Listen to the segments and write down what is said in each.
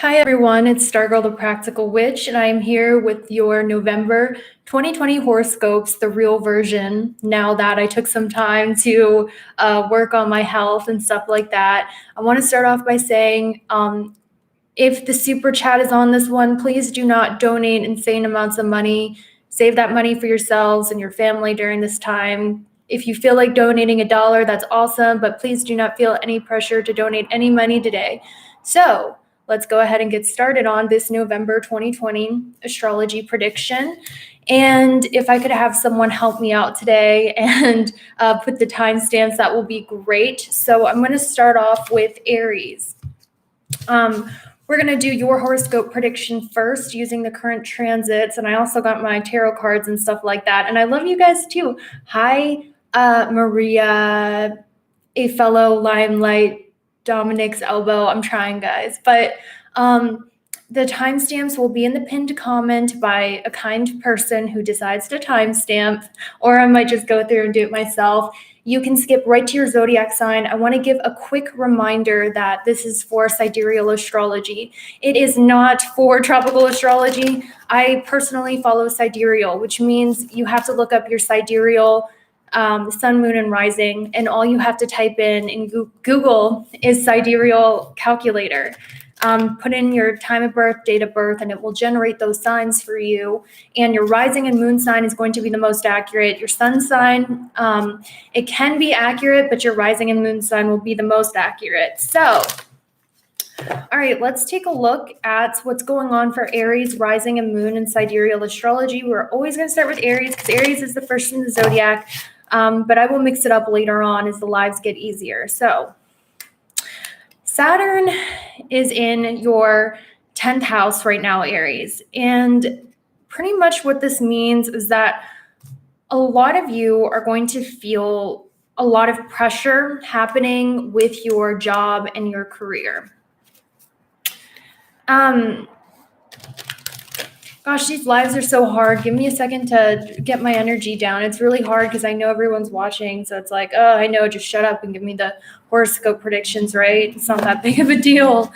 Hi everyone, it's Stargirl the Practical Witch, and I am here with your November 2020 horoscopes, the real version. Now that I took some time to work on my health and stuff like that, I want to start off by saying if the super chat is on this one, please do not donate insane amounts of money. Save that money for yourselves and your family during this time. If you feel like donating $1, that's awesome, but please do not feel any pressure to donate any money today. So let's go ahead and get started on this November 2020 astrology prediction. And if I could have someone help me out today and put the timestamps, that will be great. So I'm going to start off with Aries. We're going to do your horoscope prediction first using the current transits. And I also got my tarot cards and stuff like that. And I love you guys too. Hi, Maria, a fellow limelight, Dominic's elbow. I'm trying, guys. But the timestamps will be in the pinned comment by a kind person who decides to timestamp, or I might just go through and do it myself. You can skip right to your zodiac sign. I want to give a quick reminder that this is for sidereal astrology. It is not for tropical astrology. I personally follow sidereal, which means you have to look up your sidereal sun, moon, and rising, and all you have to type in Google is sidereal calculator. Put in your time of birth, date of birth, and it will generate those signs for you. And your rising and moon sign is going to be the most accurate. Your sun sign, it can be accurate, but your rising and moon sign will be the most accurate. So, all right, let's take a look at what's going on for Aries, rising and moon in sidereal astrology. We're always going to start with Aries because Aries is the first in the zodiac, but I will mix it up later on as the lives get easier. So, Saturn is in your 10th house right now, Aries. And pretty much what this means is that a lot of you are going to feel a lot of pressure happening with your job and your career. Gosh, these lives are so hard. Give me a second to get my energy down. It's really hard because I know everyone's watching. So it's like, oh, I know, just shut up and give me the horoscope predictions, right? It's not that big of a deal.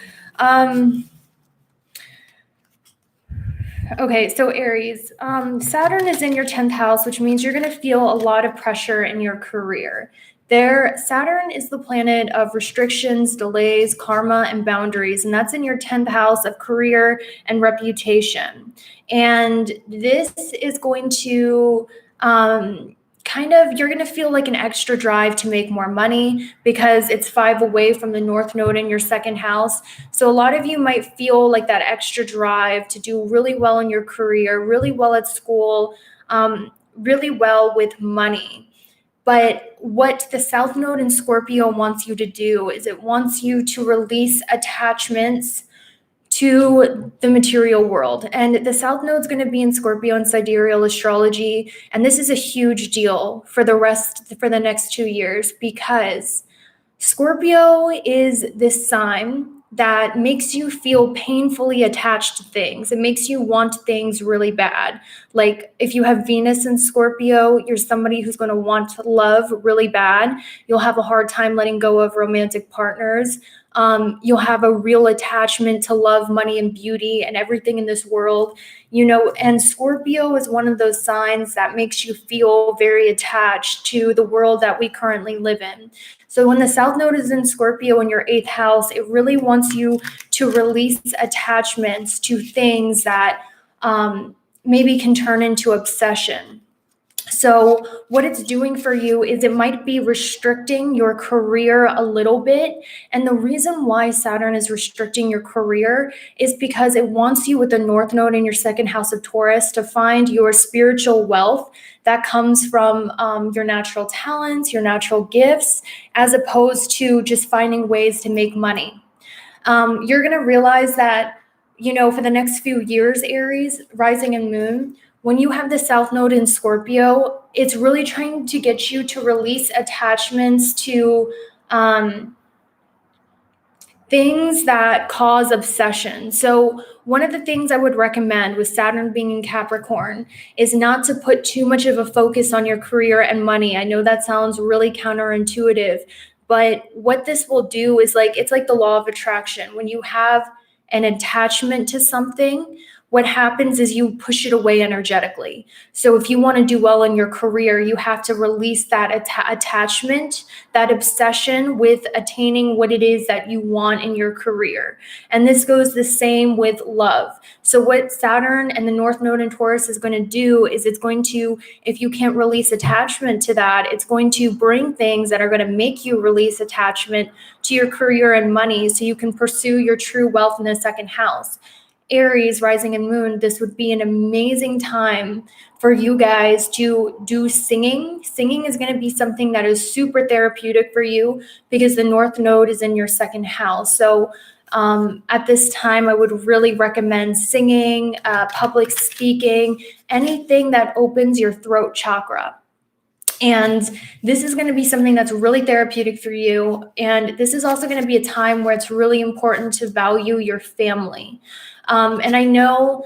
Okay, so Aries, Saturn is in your 10th house, which means you're going to feel a lot of pressure in your career. Saturn is the planet of restrictions, delays, karma, and boundaries, and that's in your 10th house of career and reputation. And this is going to you're going to feel like an extra drive to make more money because it's 5 away from the North Node in your 2nd house. So a lot of you might feel like that extra drive to do really well in your career, really well at school, really well with money. But what the South Node in Scorpio wants you to do is it wants you to release attachments to the material world. And the South Node is going to be in Scorpio and sidereal astrology. And this is a huge deal for the next 2 years because Scorpio is this sign that makes you feel painfully attached to things. It makes you want things really bad. Like if you have Venus in Scorpio, you're somebody who's going to want love really bad. You'll have a hard time letting go of romantic partners. You'll have a real attachment to love, money, and beauty and everything in this world, and Scorpio is one of those signs that makes you feel very attached to the world that we currently live in. So when the South Node is in Scorpio in your 8th house, it really wants you to release attachments to things that maybe can turn into obsession. So what it's doing for you is it might be restricting your career a little bit. And the reason why Saturn is restricting your career is because it wants you with the North Node in your 2nd house of Taurus to find your spiritual wealth that comes from your natural talents, your natural gifts, as opposed to just finding ways to make money. You're going to realize that, for the next few years, Aries, rising and moon, when you have the South Node in Scorpio, it's really trying to get you to release attachments to things that cause obsession. So one of the things I would recommend with Saturn being in Capricorn is not to put too much of a focus on your career and money. I know that sounds really counterintuitive, but what this will do is it's like the law of attraction. When you have an attachment to something, what happens is you push it away energetically. So if you want to do well in your career, you have to release that attachment, that obsession with attaining what it is that you want in your career. And this goes the same with love. So what Saturn and the North Node in Taurus is going to do is it's going to, if you can't release attachment to that, it's going to bring things that are going to make you release attachment to your career and money so you can pursue your true wealth in the second house. Aries, rising and moon, this would be an amazing time for you guys to do singing. Singing is going to be something that is super therapeutic for you because the North Node is in your second house. So at this time, I would really recommend singing, public speaking, anything that opens your throat chakra. And this is going to be something that's really therapeutic for you. And this is also going to be a time where it's really important to value your family. And I know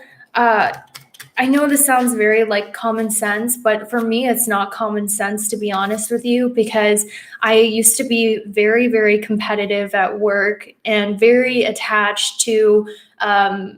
this sounds very like common sense, but for me, it's not common sense, to be honest with you, because I used to be very, very competitive at work and very attached to a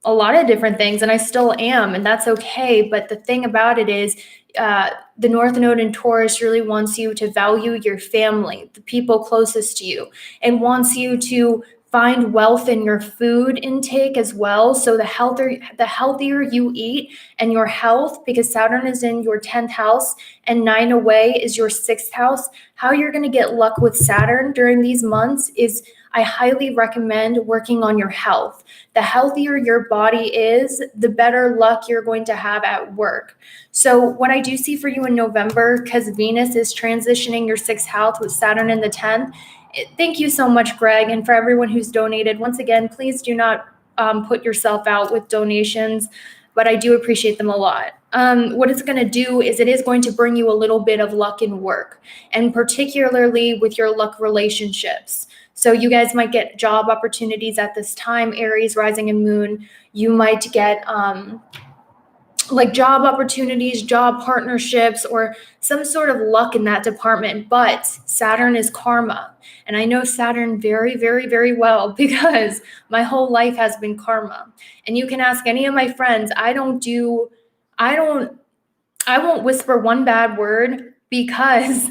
lot of different things, and I still am, and that's okay. But the thing about it is the North Node in Taurus really wants you to value your family, the people closest to you, and wants you to find wealth in your food intake as well. So the healthier you eat and your health, because Saturn is in your 10th house and 9 away is your 6th house, how you're going to get luck with Saturn during these months is I highly recommend working on your health. The healthier your body is, the better luck you're going to have at work. So what I do see for you in November, because Venus is transitioning your 6th house with Saturn in the 10th, thank you so much, Greg. And for everyone who's donated, once again, please do not put yourself out with donations, but I do appreciate them a lot. What it's going to do is it is going to bring you a little bit of luck in work, and particularly with your luck relationships. So you guys might get job opportunities at this time, Aries, rising and moon. You might get like job opportunities, job partnerships, or some sort of luck in that department. But Saturn is karma. And I know Saturn very, very, very well because my whole life has been karma. And you can ask any of my friends, I won't whisper one bad word because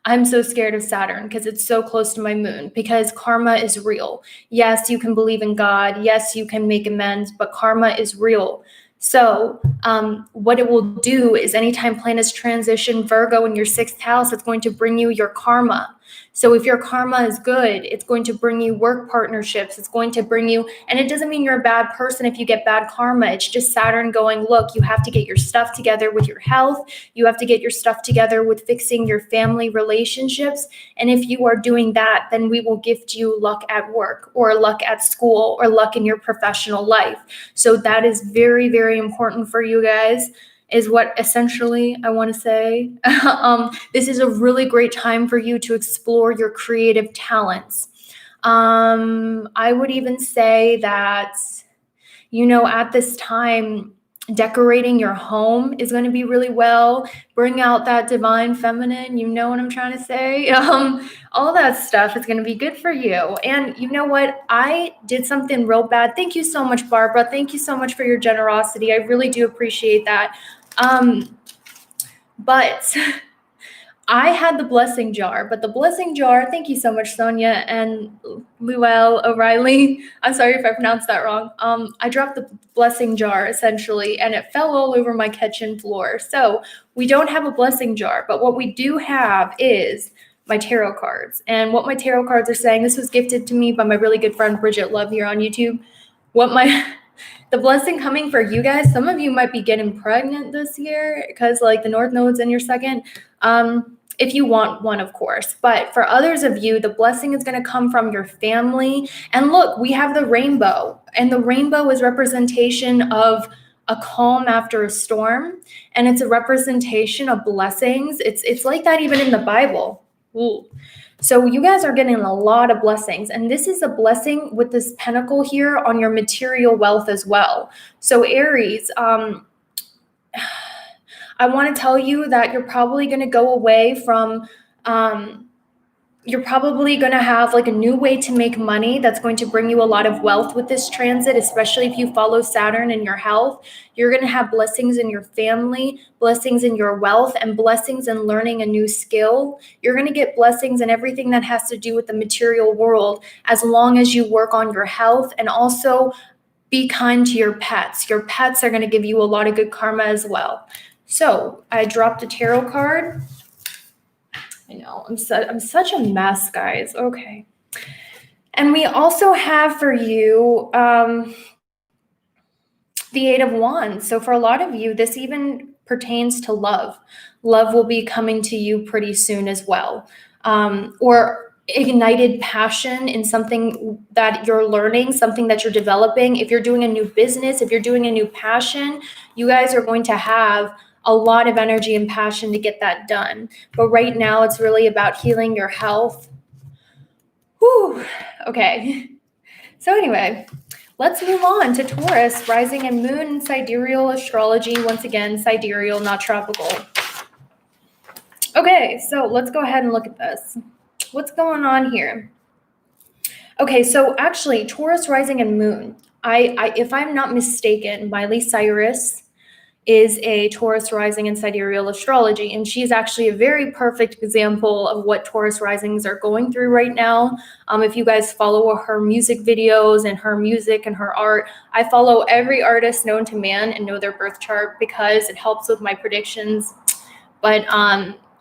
I'm so scared of Saturn because it's so close to my moon, because karma is real. Yes, you can believe in God. Yes, you can make amends, but karma is real. So what it will do is anytime planets transition Virgo in your 6th house, it's going to bring you your karma. So if your karma is good, it's going to bring you work partnerships. It's going to bring you, and it doesn't mean you're a bad person if you get bad karma. It's just Saturn going, look, you have to get your stuff together with your health. You have to get your stuff together with fixing your family relationships. And if you are doing that, then we will gift you luck at work or luck at school or luck in your professional life. So that is very, very important for you guys, is what essentially I want to say. This is a really great time for you to explore your creative talents. I would even say that, at this time, decorating your home is going to be really well. Bring out that divine feminine. You know what I'm trying to say? All that stuff is going to be good for you. And you know what? I did something real bad. Thank you so much, Barbara. Thank you so much for your generosity. I really do appreciate that. But I had the blessing jar, thank you so much, Sonia and Luelle O'Reilly. I'm sorry if I pronounced that wrong. I dropped the blessing jar essentially, and it fell all over my kitchen floor. So we don't have a blessing jar, but what we do have is my tarot cards. And what my tarot cards are saying, this was gifted to me by my really good friend, Bridget Love, here on YouTube. The blessing coming for you guys, some of you might be getting pregnant this year because like the North Node's in your second. If you want one, of course. But for others of you, the blessing is going to come from your family. And look, we have the rainbow. And the rainbow is representation of a calm after a storm. And it's a representation of blessings. It's like that even in the Bible. Ooh. So you guys are getting a lot of blessings. And this is a blessing with this pentacle here on your material wealth as well. So Aries, I want to tell you that you're probably going to go away from You're probably going to have like a new way to make money that's going to bring you a lot of wealth with this transit, especially if you follow Saturn in your health. You're going to have blessings in your family, blessings in your wealth, and blessings in learning a new skill. You're going to get blessings in everything that has to do with the material world, as long as you work on your health, and also be kind to your pets. Your pets are going to give you a lot of good karma as well. So I dropped a tarot card. I know, I'm such a mess, guys. Okay. And we also have for you the Eight of Wands. So for a lot of you, this even pertains to love. Love will be coming to you pretty soon as well. Or ignited passion in something that you're learning, something that you're developing. If you're doing a new business, if you're doing a new passion, you guys are going to have a lot of energy and passion to get that done. But right now, it's really about healing your health. Whew. Okay. So anyway, let's move on to Taurus, rising and moon in sidereal astrology. Once again, sidereal, not tropical. Okay, so let's go ahead and look at this. What's going on here? Okay, so actually, Taurus, rising and moon. If I'm not mistaken, Miley Cyrus is a Taurus rising in sidereal astrology, and she's actually a very perfect example of what Taurus risings are going through right now. If you guys follow her music videos and her music and her art, I follow every artist known to man and know their birth chart because it helps with my predictions. But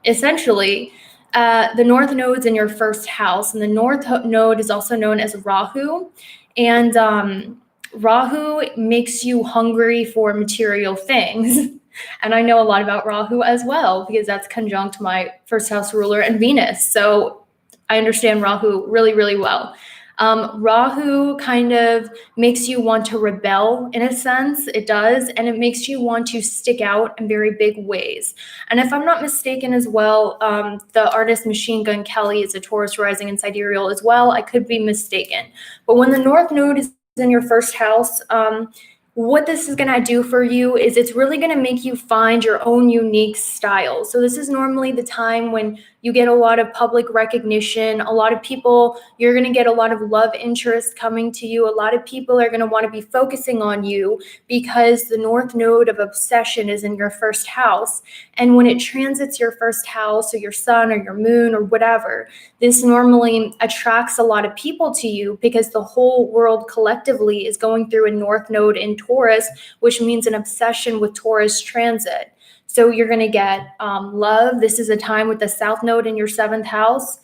essentially, the North Node's in your first house, and the North Node is also known as Rahu, and Rahu makes you hungry for material things. And I know a lot about Rahu as well, because that's conjunct my first house ruler and Venus. So I understand Rahu really, really well. Rahu kind of makes you want to rebel in a sense. It does. And it makes you want to stick out in very big ways. And if I'm not mistaken as well, the artist Machine Gun Kelly is a Taurus rising in sidereal as well. I could be mistaken. But when the North Node is in your first house, what this is going to do for you is it's really going to make you find your own unique style. So this is normally the time when you get a lot of public recognition. A lot of people, you're going to get a lot of love interest coming to you. A lot of people are going to want to be focusing on you because the North Node of obsession is in your first house. And when it transits your first house or your sun or your moon or whatever, this normally attracts a lot of people to you because the whole world collectively is going through a North Node in Taurus, which means an obsession with Taurus transit. So you're going to get love. This is a time with the South Node in your seventh house.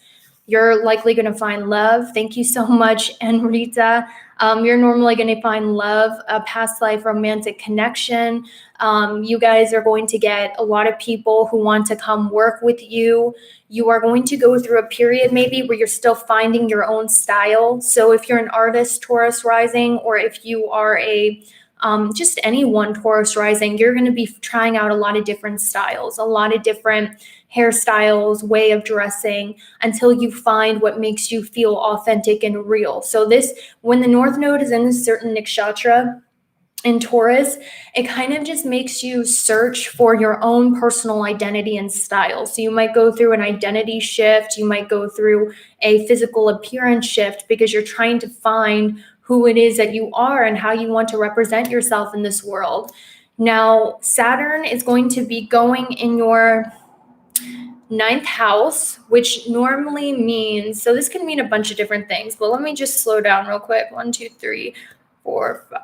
You're likely going to find love. Thank you so much, Enrita. You're normally going to find love, a past life romantic connection. You guys are going to get a lot of people who want to come work with you. You are going to go through a period maybe where you're still finding your own style. So if you're an artist, Taurus rising, or if you are a just anyone Taurus rising, you're going to be trying out a lot of different styles, a lot of different hairstyles, way of dressing, until you find what makes you feel authentic and real. So when the North Node is in a certain nakshatra in Taurus, it kind of just makes you search for your own personal identity and style. So you might go through an identity shift, you might go through a physical appearance shift because you're trying to find who it is that you are and how you want to represent yourself in this world. Now, Saturn is going to be going in your ninth house, which normally means, so this can mean a bunch of different things, but let me just slow down real quick. 1, 2, 3, 4, 5.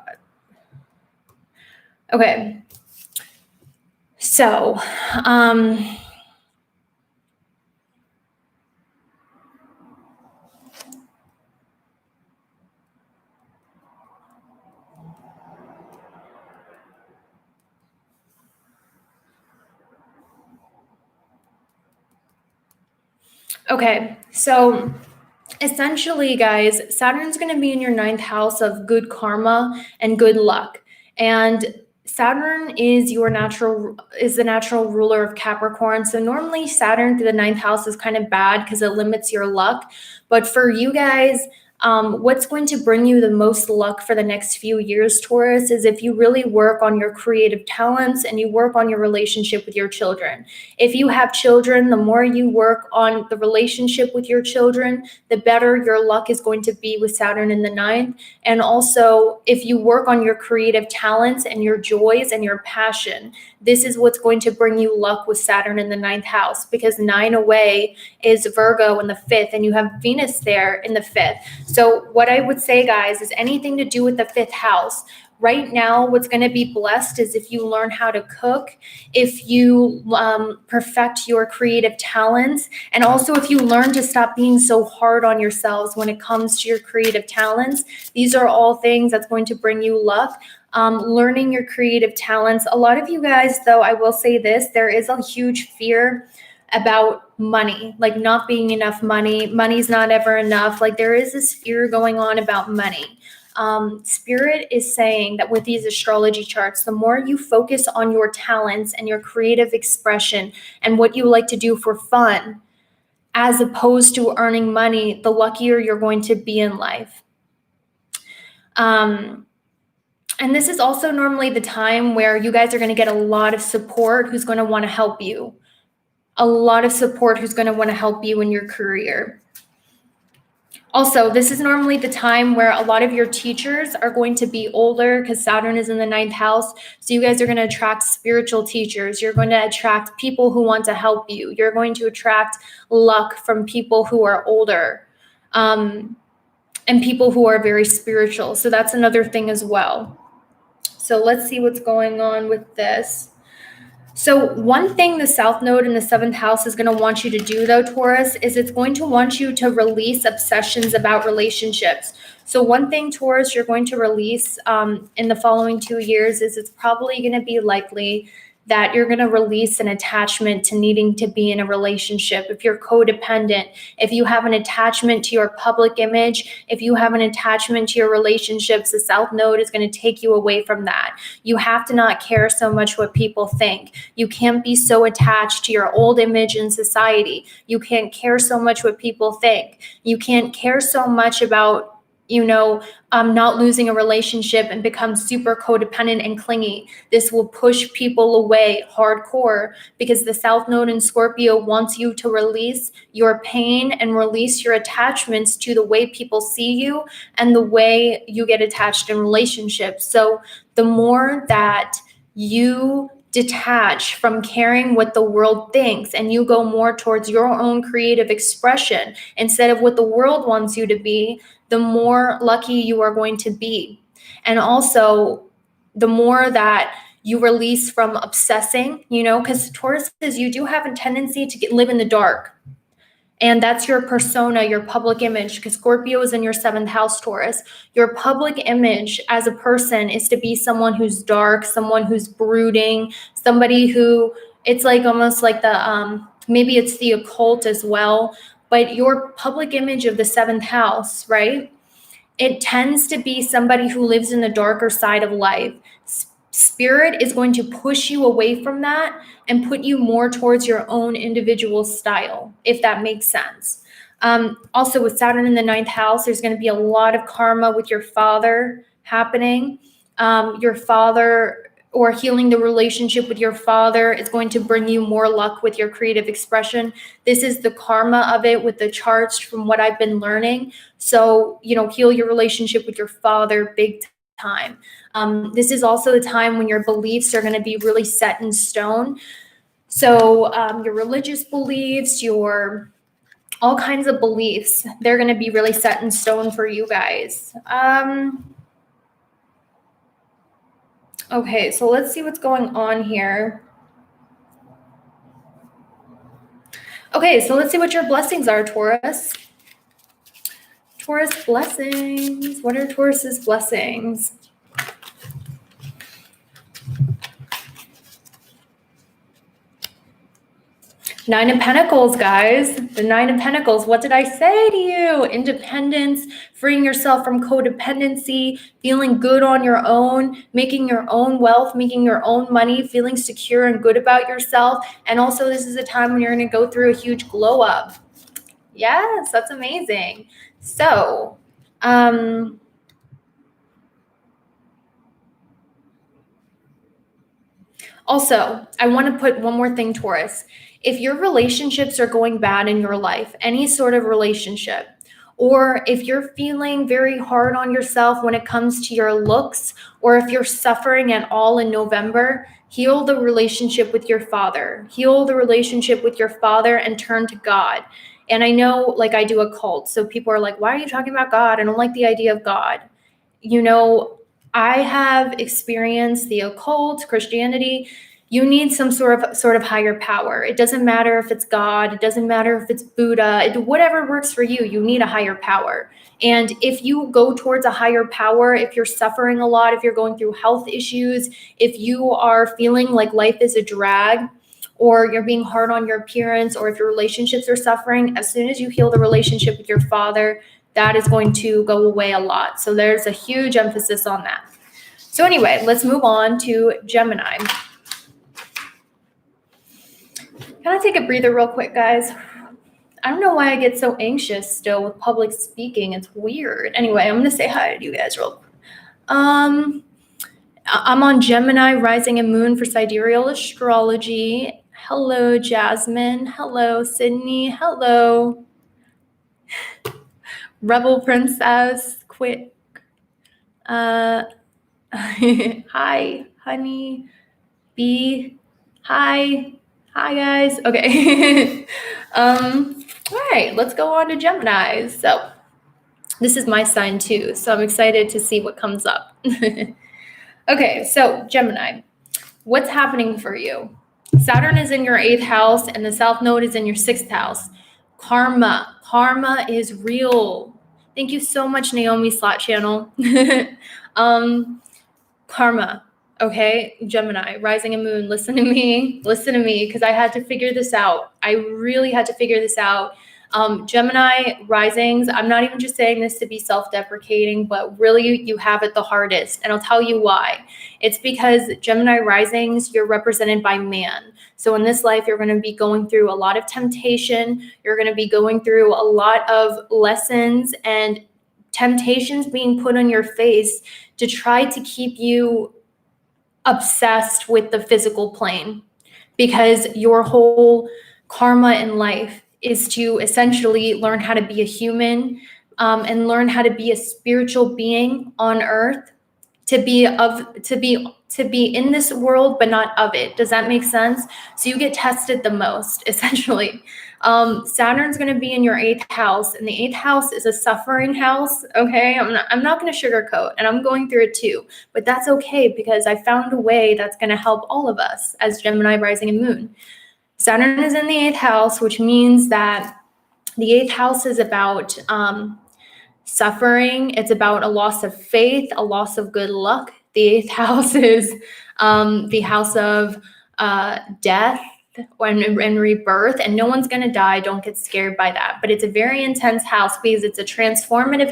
Okay. So, okay, so essentially, guys, Saturn's going to be in your ninth house of good karma and good luck. And Saturn is the natural ruler of Capricorn. So normally Saturn through the ninth house is kind of bad because it limits your luck. But for you guys, What's going to bring you the most luck for the next few years, Taurus, is if you really work on your creative talents and you work on your relationship with your children. If you have children, the more you work on the relationship with your children, the better your luck is going to be with Saturn in the ninth. And also, if you work on your creative talents and your joys and your passion, this is what's going to bring you luck with Saturn in the ninth house, because 9 away is Virgo in the fifth, and you have Venus there in the fifth. So what I would say, guys, is anything to do with the fifth house. Right now, what's going to be blessed is if you learn how to cook, if you perfect your creative talents, and also if you learn to stop being so hard on yourselves when it comes to your creative talents. These are all things that's going to bring you luck. Learning your creative talents. A lot of you guys, though, I will say this, there is a huge fear about money, like not being enough money. Money's not ever enough. Like there is this fear going on about money. Spirit is saying that with these astrology charts, the more you focus on your talents and your creative expression and what you like to do for fun, as opposed to earning money, the luckier you're going to be in life. And this is also normally the time where you guys are going to get a lot of support who's going to want to help you. A lot of support who's going to want to help you in your career. Also, this is normally the time where a lot of your teachers are going to be older because Saturn is in the ninth house. So you guys are going to attract spiritual teachers. You're going to attract people who want to help you. You're going to attract luck from people who are older and people who are very spiritual. So that's another thing as well. So let's see what's going on with this. So one thing the South Node in the seventh house is going to want you to do, though, Taurus, is it's going to want you to release obsessions about relationships. So one thing, Taurus, you're going to release in the following 2 years is it's probably going to be likely that you're going to release an attachment to needing to be in a relationship. If you're codependent, if you have an attachment to your public image, if you have an attachment to your relationships, the South Node is going to take you away from that. You have to not care so much what people think. You can't be so attached to your old image in society. You can't care so much what people think. You can't care so much about not losing a relationship and become super codependent and clingy. This will push people away hardcore because the South Node in Scorpio wants you to release your pain and release your attachments to the way people see you and the way you get attached in relationships. So the more that you detach from caring what the world thinks and you go more towards your own creative expression instead of what the world wants you to be, the more lucky you are going to be. And also, the more that you release from obsessing, because Taurus says you do have a tendency to live in the dark. And that's your persona, your public image, because Scorpio is in your seventh house, Taurus. Your public image as a person is to be someone who's dark, someone who's brooding, somebody who, it's like almost like maybe it's the occult as well. But your public image of the seventh house, right? It tends to be somebody who lives in the darker side of life. Spirit is going to push you away from that and put you more towards your own individual style, if that makes sense. Also, with Saturn in the ninth house, there's going to be a lot of karma with your father happening. Your father, or healing the relationship with your father, is going to bring you more luck with your creative expression. This is the karma of it with the charts from what I've been learning. So, heal your relationship with your father big time. This is also the time when your beliefs are going to be really set in stone. So your religious beliefs, your all kinds of beliefs, they're going to be really set in stone for you guys. Okay, so let's see what's going on here. Okay, so let's see what your blessings are, Taurus. Taurus blessings. What are Taurus's blessings? Nine of Pentacles, guys. The Nine of Pentacles. What did I say to you? Independence, freeing yourself from codependency, feeling good on your own, making your own wealth, making your own money, feeling secure and good about yourself. And also, this is a time when you're going to go through a huge glow up. Yes, that's amazing. So, Also, I want to put one more thing, Taurus. If your relationships are going bad in your life, any sort of relationship, or if you're feeling very hard on yourself when it comes to your looks, or if you're suffering at all in November, heal the relationship with your father. Heal the relationship with your father and turn to God. And I know, like, I do a cult, so people are like, why are you talking about God? I don't like the idea of God. You know, I have experienced the occult, Christianity. You need some sort of higher power. It doesn't matter if it's God, it doesn't matter if it's Buddha, whatever works for you, you need a higher power. And if you go towards a higher power, if you're suffering a lot, if you're going through health issues, if you are feeling like life is a drag, or you're being hard on your appearance, or if your relationships are suffering, as soon as you heal the relationship with your father, that is going to go away a lot. So there's a huge emphasis on that. So anyway, let's move on to Gemini. Can I take a breather real quick, guys? I don't know why I get so anxious still with public speaking. It's weird. Anyway, I'm going to say hi to you guys real quick. I'm on Gemini, rising and moon for sidereal astrology. Hello, Jasmine. Hello, Sydney. Hello. Rebel Princess, quick. Hi, honey. B. Hi. Hi, guys. Okay. All right, let's go on to Gemini. So this is my sign too, so I'm excited to see what comes up. Okay, so Gemini, what's happening for you? Saturn is in your 8th house and the South Node is in your 6th house. Karma. Karma is real. Thank you so much, Naomi Slot Channel. Karma. Okay, Gemini, rising and moon, listen to me, because I had to figure this out. I really had to figure this out. Gemini risings, I'm not even just saying this to be self-deprecating, but really you have it the hardest. And I'll tell you why. It's because Gemini risings, you're represented by man. So in this life, you're going to be going through a lot of temptation. You're going to be going through a lot of lessons and temptations being put on your face to try to keep you obsessed with the physical plane, because your whole karma in life is to essentially learn how to be a human, and learn how to be a spiritual being on earth, to be in this world but not of it. Does that make sense? So you get tested the most, essentially. Saturn's going to be in your 8th house, and the 8th house is a suffering house. Okay, I'm not going to sugarcoat, and I'm going through it too, but that's okay, because I found a way that's going to help all of us as Gemini rising and moon. Saturn is in the 8th house, which means that the 8th house is about suffering. It's about a loss of faith, a loss of good luck. The 8th house is the house of death and rebirth, and no one's going to die. Don't get scared by that. But it's a very intense house because it's a transformative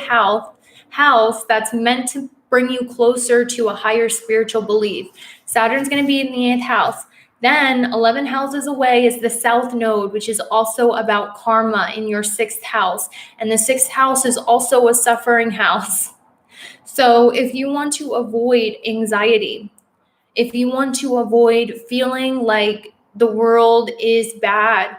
house that's meant to bring you closer to a higher spiritual belief. Saturn's going to be in the 8th house. Then 11 houses away is the South Node, which is also about karma in your 6th house. And the 6th house is also a suffering house. So if you want to avoid anxiety, if you want to avoid feeling like the world is bad,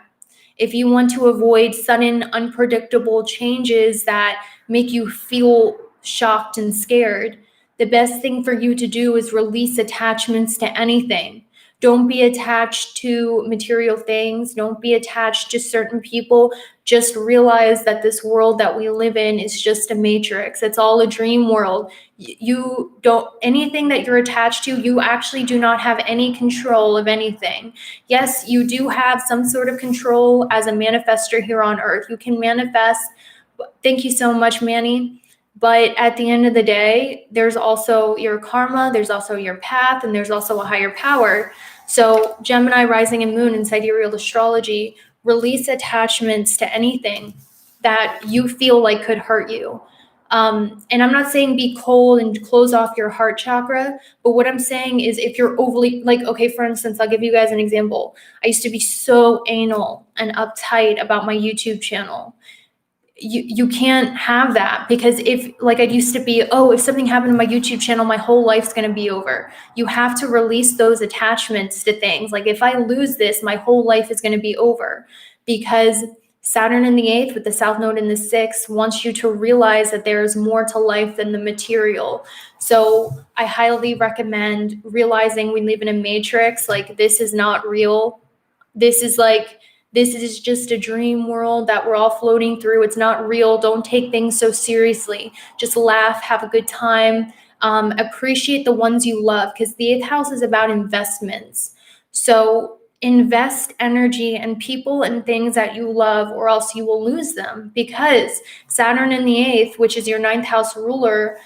if you want to avoid sudden unpredictable changes that make you feel shocked and scared, the best thing for you to do is release attachments to anything. Don't be attached to material things. Don't be attached to certain people. Just realize that this world that we live in is just a matrix. It's all a dream world. You don't, anything that you're attached to, you actually do not have any control of anything. Yes, you do have some sort of control as a manifester here on earth. You can manifest. Thank you so much, Manny. But at the end of the day, there's also your karma, there's also your path, and there's also a higher power. So Gemini rising and moon in sidereal astrology, release attachments to anything that you feel like could hurt you. And I'm not saying be cold and close off your heart chakra, but what I'm saying is if you're overly, like, okay, for instance, I'll give you guys an example. I used to be so anal and uptight about my YouTube channel. you can't have that, because if, like, I used to be, oh, if something happened to my YouTube channel, my whole life's going to be over. You have to release those attachments to things. Like, if I lose this, my whole life is going to be over, because Saturn in the 8th with the South Node in the 6th wants you to realize that there is more to life than the material. So I highly recommend realizing we live in a matrix. Like, this is not real. This is just a dream world that we're all floating through. It's not real. Don't take things so seriously. Just laugh, have a good time, appreciate the ones you love, because the 8th house is about investments. So invest energy in people and things that you love, or else you will lose them, because Saturn in the 8th, which is your 9th house ruler,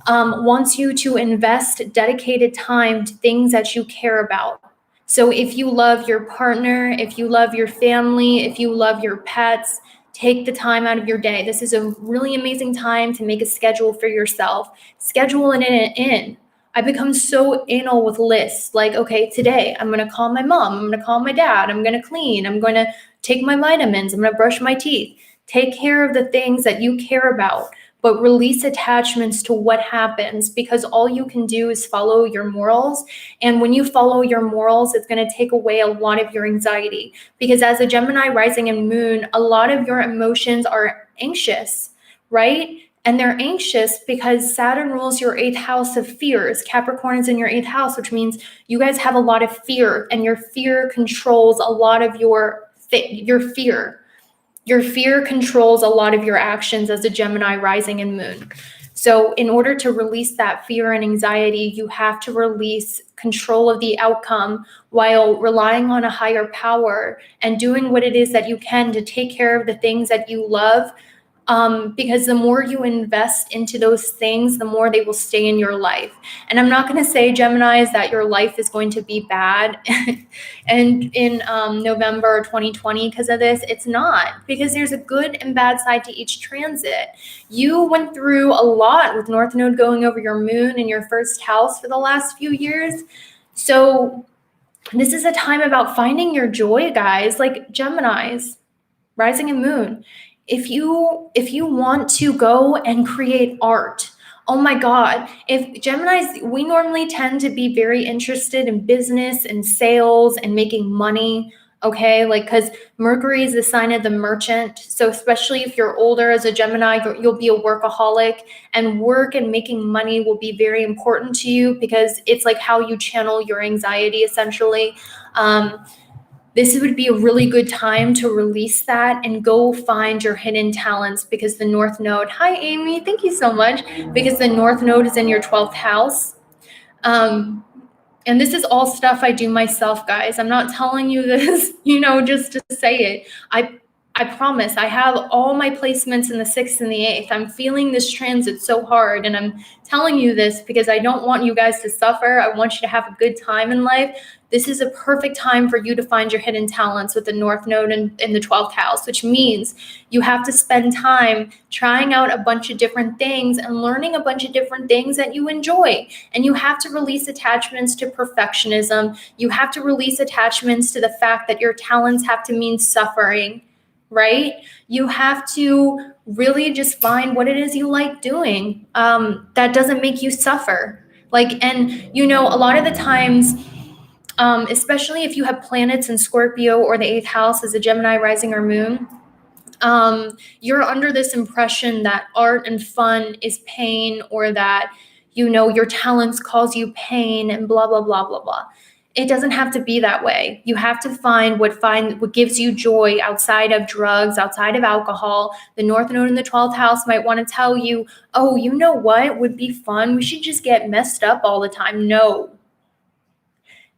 wants you to invest dedicated time to things that you care about. So if you love your partner, if you love your family, if you love your pets, take the time out of your day. This is a really amazing time to make a schedule for yourself. Schedule it in. I become so anal with lists. Like, okay, today I'm going to call my mom. I'm going to call my dad. I'm going to clean. I'm going to take my vitamins. I'm going to brush my teeth. Take care of the things that you care about, but release attachments to what happens, because all you can do is follow your morals. And when you follow your morals, it's going to take away a lot of your anxiety, because as a Gemini rising and moon, a lot of your emotions are anxious, right? And they're anxious because Saturn rules your 8th house of fears. Capricorn is in your 8th house, which means you guys have a lot of fear, and your fear controls a lot of your fear. Your fear controls a lot of your actions as a Gemini rising and moon. So in order to release that fear and anxiety, you have to release control of the outcome while relying on a higher power and doing what it is that you can to take care of the things that you love. Because the more you invest into those things, the more they will stay in your life. And I'm not going to say, Geminis, that your life is going to be bad and in November 2020 because of this. It's not, because there's a good and bad side to each transit. You went through a lot with North Node going over your moon in your first house for the last few years. So this is a time about finding your joy, guys, like Geminis, rising and moon. If you want to go and create art, oh my God, if Geminis, we normally tend to be very interested in business and sales and making money, okay? Like, because Mercury is the sign of the merchant. So especially if you're older as a Gemini, you'll be a workaholic, and work and making money will be very important to you, because it's like how you channel your anxiety, essentially. This would be a really good time to release that and go find your hidden talents, because the North Node, hi Amy, thank you so much, because the North Node is in your 12th house. And this is all stuff I do myself, guys. I'm not telling you this, just to say it. I promise I have all my placements in the 6th and the 8th. I'm feeling this transit so hard, and I'm telling you this because I don't want you guys to suffer. I want you to have a good time in life. This is a perfect time for you to find your hidden talents with the North Node in the 12th house, which means you have to spend time trying out a bunch of different things and learning a bunch of different things that you enjoy. And you have to release attachments to perfectionism. You have to release attachments to the fact that your talents have to mean suffering, right? You have to really just find what it is you like doing that doesn't make you suffer. And a lot of the times, especially if you have planets in Scorpio or the 8th house as a Gemini rising or moon, you're under this impression that art and fun is pain, or that, your talents cause you pain and blah, blah, blah, blah, blah. It doesn't have to be that way. You have to find what gives you joy outside of drugs, outside of alcohol. The North Node in the 12th house might want to tell you, oh, you know what would be fun? We should just get messed up all the time. No.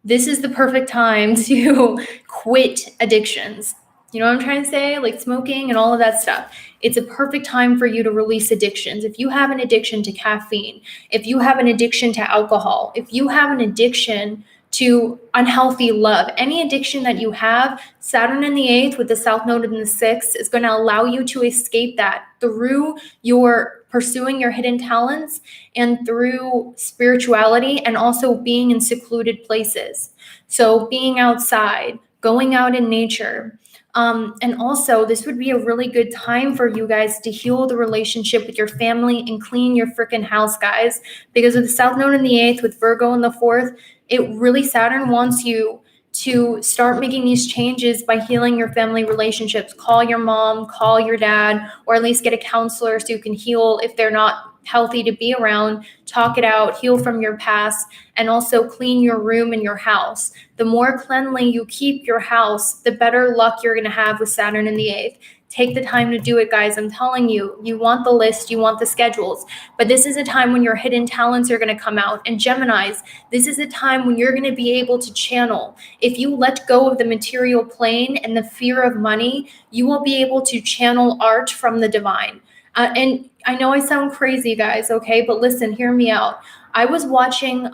This is the perfect time to quit addictions. You know what I'm trying to say? Like smoking and all of that stuff. It's a perfect time for you to release addictions. If you have an addiction to caffeine, if you have an addiction to alcohol, if you have an addiction to unhealthy love, any addiction that you have, Saturn in the 8th with the South Node in the 6th is going to allow you to escape that through your pursuing your hidden talents and through spirituality, and also being in secluded places. So being outside, going out in nature, And also, this would be a really good time for you guys to heal the relationship with your family and clean your freaking house, guys. Because with the South Node in the 8th, with Virgo in the 4th, it really, Saturn wants you to start making these changes by healing your family relationships. Call your mom, call your dad, or at least get a counselor so you can heal if they're not healthy to be around. Talk it out, heal from your past, and also clean your room and your house. The more cleanly you keep your house, the better luck you're going to have with Saturn in the 8th. Take the time to do it, guys. I'm telling you, you want the list, you want the schedules, but this is a time when your hidden talents are going to come out. And Geminis, this is a time when you're going to be able to channel. If you let go of the material plane and the fear of money, you will be able to channel art from the divine. And I know I sound crazy, guys, okay? But listen, hear me out. I was watching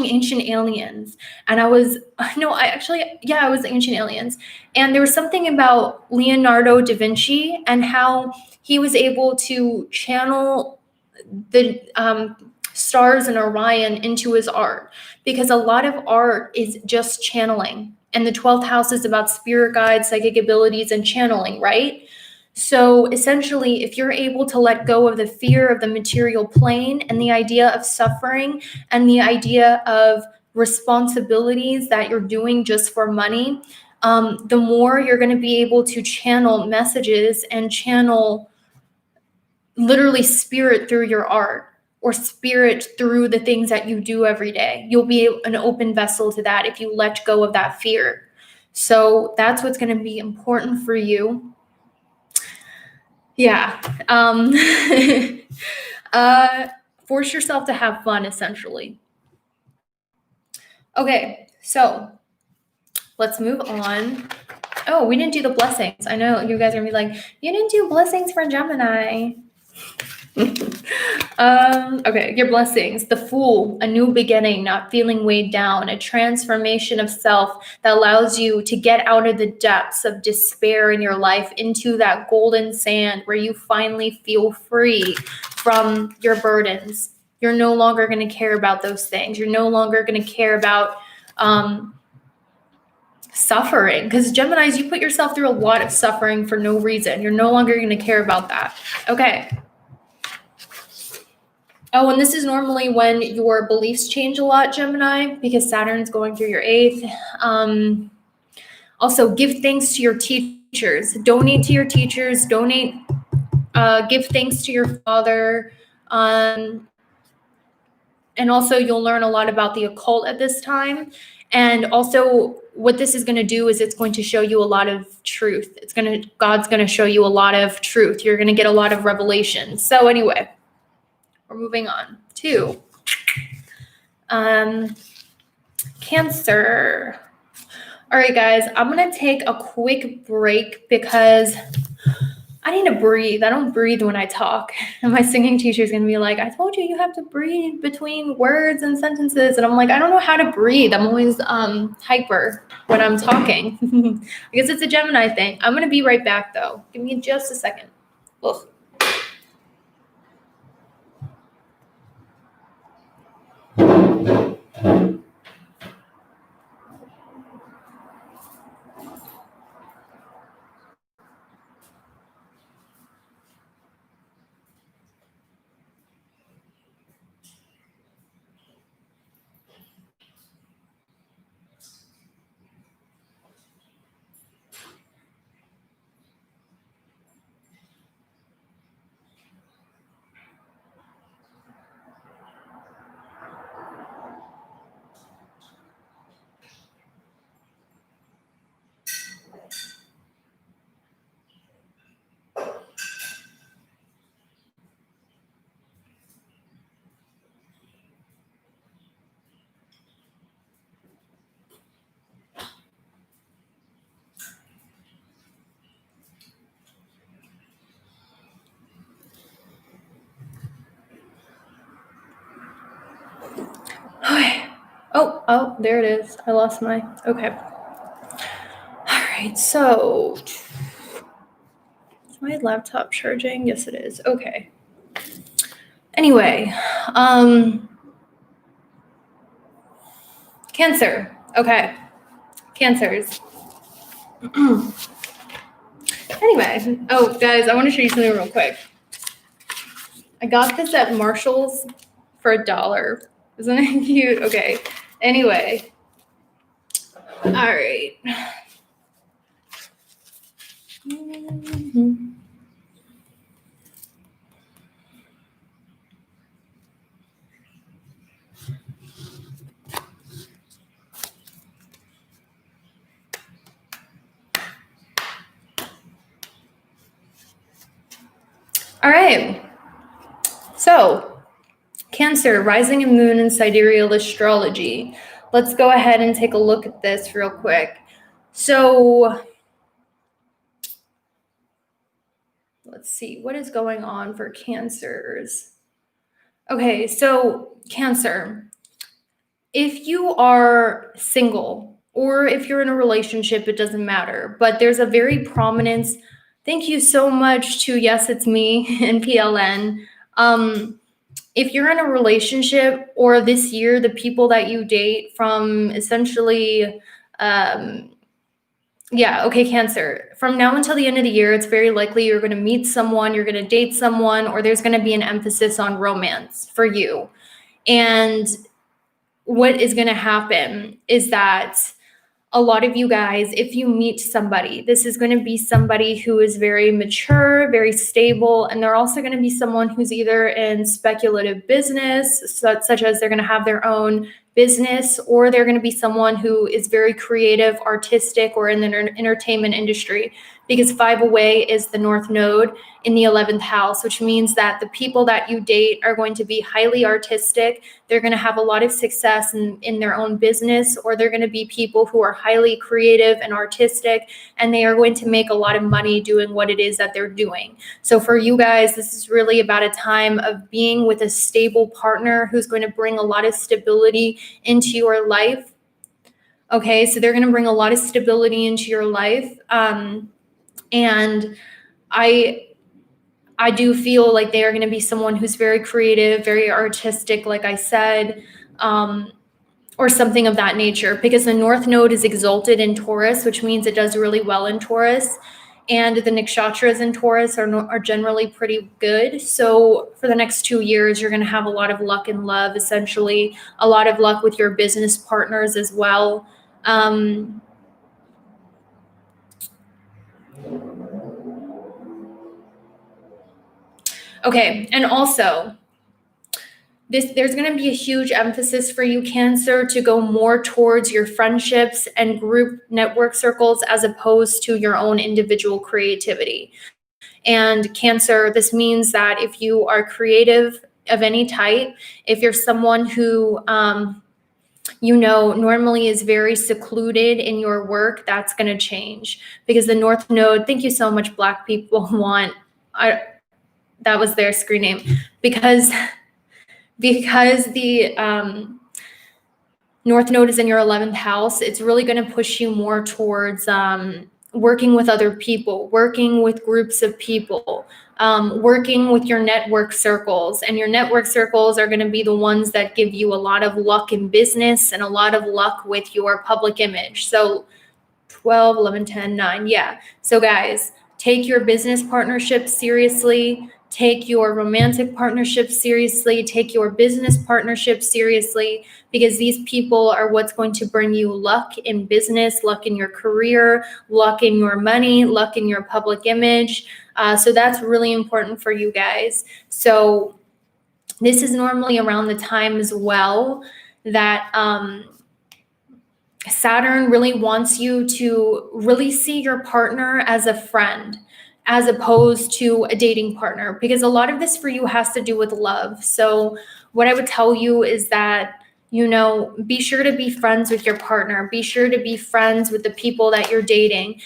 Ancient Aliens, and I was Ancient Aliens. And there was something about Leonardo da Vinci and how he was able to channel the stars in Orion into his art, because a lot of art is just channeling. And the 12th house is about spirit guides, psychic abilities, and channeling, right? So essentially, if you're able to let go of the fear of the material plane and the idea of suffering and the idea of responsibilities that you're doing just for money, the more you're going to be able to channel messages and channel literally spirit through your art, or spirit through the things that you do every day. You'll be an open vessel to that if you let go of that fear. So that's what's going to be important for you. Yeah. Force yourself to have fun, essentially. Okay, so let's move on. Oh, we didn't do the blessings. I know you guys are going to be like, you didn't do blessings for Gemini. Okay, your blessings. The Fool, a new beginning, not feeling weighed down, a transformation of self that allows you to get out of the depths of despair in your life into that golden sand where you finally feel free from your burdens. You're no longer going to care about those things. You're no longer going to care about suffering, because Geminis, you put yourself through a lot of suffering for no reason. You're no longer going to care about that. Okay. Oh, and this is normally when your beliefs change a lot, Gemini, because Saturn's going through your 8th. Also, give thanks to your teachers. Donate to your teachers. Give thanks to your father. And also, you'll learn a lot about the occult at this time. And also, what this is going to do is it's going to show you a lot of truth. God's going to show you a lot of truth. You're going to get a lot of revelation. So anyway, we're moving on to Cancer. All right, guys, I'm going to take a quick break because I need to breathe. I don't breathe when I talk. And my singing teacher is going to be like, I told you have to breathe between words and sentences. And I'm like, I don't know how to breathe. I'm always hyper when I'm talking. I guess it's a Gemini thing. I'm going to be right back, though. Give me just a second. Ugh. Oh, there it is. I lost my, okay. All right, so is my laptop charging? Yes, it is. Okay. Anyway, Cancer. Okay. Cancers. Anyway, oh guys, I want to show you something real quick. I got this at Marshall's for $1. Isn't it cute? Okay. Anyway. All right. All right. So, Cancer, rising and moon in sidereal astrology. Let's go ahead and take a look at this real quick. So, let's see, what is going on for Cancers? Okay, so Cancer, if you are single or if you're in a relationship, it doesn't matter, but there's a very prominence. Thank you so much to Yes, It's Me and PLN. If you're in a relationship or this year, the people that you date from essentially, Cancer. From now until the end of the year, it's very likely you're going to meet someone, you're going to date someone, or there's going to be an emphasis on romance for you. And what is going to happen is that a lot of you guys, if you meet somebody, this is going to be somebody who is very mature, very stable, and they're also going to be someone who's either in speculative business, such as they're going to have their own business, or they're going to be someone who is very creative, artistic, or in the entertainment industry, because 5 away is the North Node in the 11th house, which means that the people that you date are going to be highly artistic. They're going to have a lot of success in their own business, or they're going to be people who are highly creative and artistic, and they are going to make a lot of money doing what it is that they're doing. So for you guys, this is really about a time of being with a stable partner who's going to bring a lot of stability into your life. Okay, so they're going to bring a lot of stability into your life. And I do feel like they are going to be someone who's very creative, very artistic, like I said, or something of that nature, because the North Node is exalted in Taurus, which means it does really well in Taurus. And the nakshatras in Taurus are generally pretty good. So for the next 2 years, you're going to have a lot of luck and love, essentially, a lot of luck with your business partners as well. Okay, and also, there's going to be a huge emphasis for you, Cancer, to go more towards your friendships and group network circles as opposed to your own individual creativity. And Cancer, this means that if you are creative of any type, if you're someone who normally is very secluded in your work, that's going to change, because the North Node, thank you so much, Black people that was their screen name, because the North Node is in your 11th house, it's really going to push you more towards working with other people, working with groups of people, working with your network circles. And your network circles are going to be the ones that give you a lot of luck in business and a lot of luck with your public image. So 12, 11, 10, 9. Yeah. So guys, take your business partnership seriously. Take your romantic partnership seriously. Take your business partnership seriously, because these people are what's going to bring you luck in business, luck in your career, luck in your money, luck in your public image. So that's really important for you guys. So this is normally around the time as well that Saturn really wants you to really see your partner as a friend, as opposed to a dating partner, because a lot of this for you has to do with love. So what I would tell you is that, be sure to be friends with your partner. Be sure to be friends with the people that you're dating.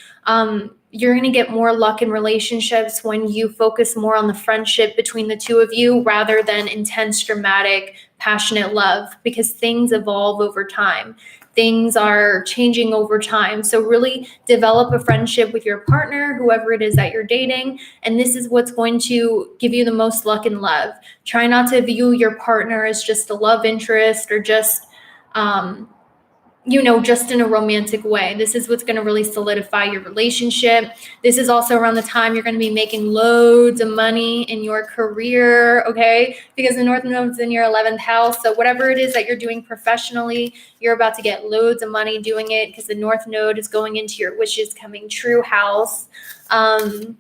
You're going to get more luck in relationships when you focus more on the friendship between the two of you rather than intense, dramatic, passionate love, because things evolve over time. Things are changing over time. So really develop a friendship with your partner, whoever it is that you're dating. And this is what's going to give you the most luck in love. Try not to view your partner as just a love interest or just just in a romantic way. This is what's going to really solidify your relationship. This is also around the time you're going to be making loads of money in your career, okay? Because the North Node's in your 11th house. So whatever it is that you're doing professionally, you're about to get loads of money doing it because the North Node is going into your wishes coming true house. And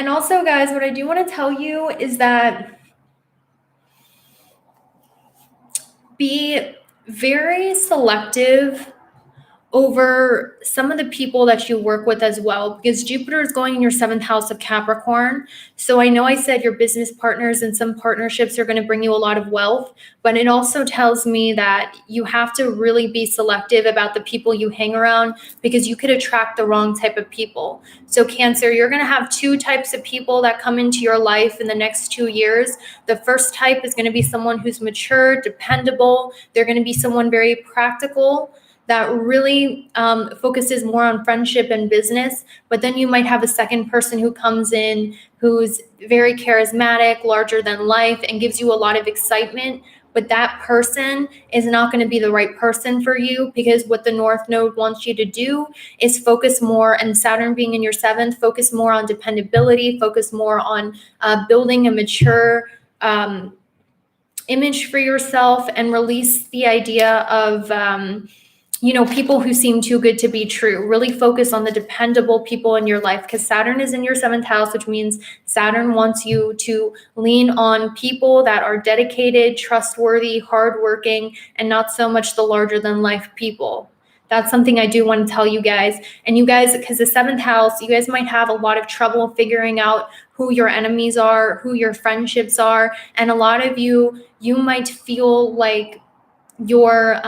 also, guys, what I do want to tell you is that be very selective over some of the people that you work with as well, because Jupiter is going in your 7th house of Capricorn. So I know I said your business partners and some partnerships are going to bring you a lot of wealth, but it also tells me that you have to really be selective about the people you hang around, because you could attract the wrong type of people. So Cancer, you're going to have 2 types of people that come into your life in the next 2 years. The first type is going to be someone who's mature, dependable. They're going to be someone very practical, that really focuses more on friendship and business. But then you might have a second person who comes in who's very charismatic, larger than life, and gives you a lot of excitement. But that person is not going to be the right person for you, because what the North Node wants you to do is focus more, and Saturn being in your 7th, focus more on dependability, focus more on building a mature image for yourself, and release the idea of people who seem too good to be true. Really focus on the dependable people in your life, because Saturn is in your 7th house, which means Saturn wants you to lean on people that are dedicated, trustworthy, hardworking, and not so much the larger than life people. That's something I do want to tell you guys. And you guys, because the 7th house, you guys might have a lot of trouble figuring out who your enemies are, who your friendships are. And a lot of you might feel like your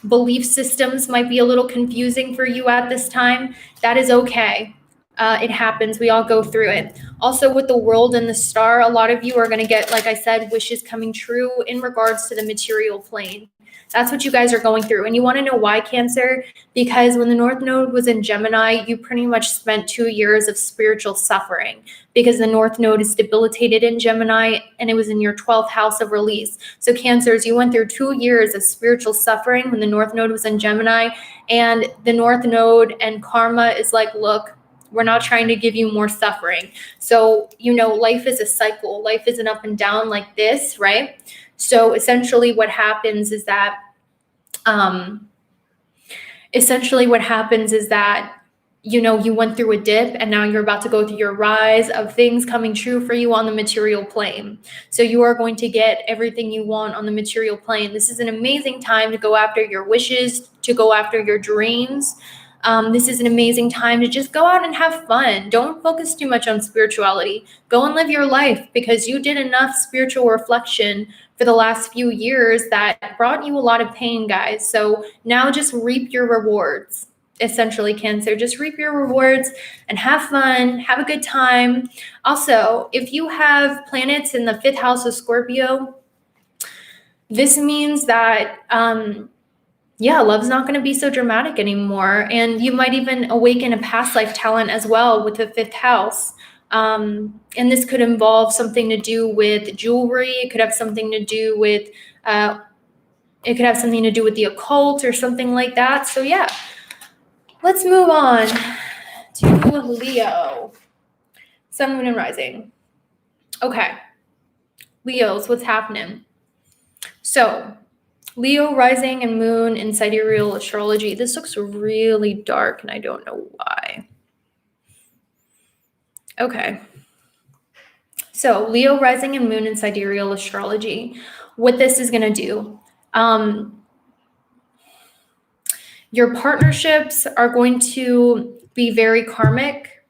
belief systems might be a little confusing for you at this time. That is okay. It happens. We all go through it. Also, with the world and the star, a lot of you are going to get, like I said, wishes coming true in regards to the material plane. That's what you guys are going through. And you want to know why, Cancer? Because when the North Node was in Gemini, you pretty much spent 2 years of spiritual suffering, because the North Node is debilitated in Gemini, and it was in your 12th house of release. So Cancers, you went through 2 years of spiritual suffering when the North Node was in Gemini, and the North Node and karma is like, look, we're not trying to give you more suffering. So, life is a cycle. Life is an up and down like this, right? So essentially what happens is that, you went through a dip, and now you're about to go through your rise of things coming true for you on the material plane. So you are going to get everything you want on the material plane. This is an amazing time to go after your wishes, to go after your dreams. This is an amazing time to just go out and have fun. Don't focus too much on spirituality. Go and live your life, because you did enough spiritual reflection for the last few years that brought you a lot of pain, guys. So now just reap your rewards. Essentially, Cancer, just reap your rewards and have fun, have a good time. Also, if you have planets in the 5th house of Scorpio, this means that love's not going to be so dramatic anymore. And you might even awaken a past life talent as well with the 5th house. And this could involve something to do with jewelry. It could have something to do with the occult or something like that. So yeah, let's move on to Leo. Sun, moon, and rising. Okay, Leos, what's happening? So Leo rising and moon in sidereal astrology. This looks really dark, and I don't know why. Okay. So Leo rising and moon in sidereal astrology. What this is going to do, your partnerships are going to be very karmic.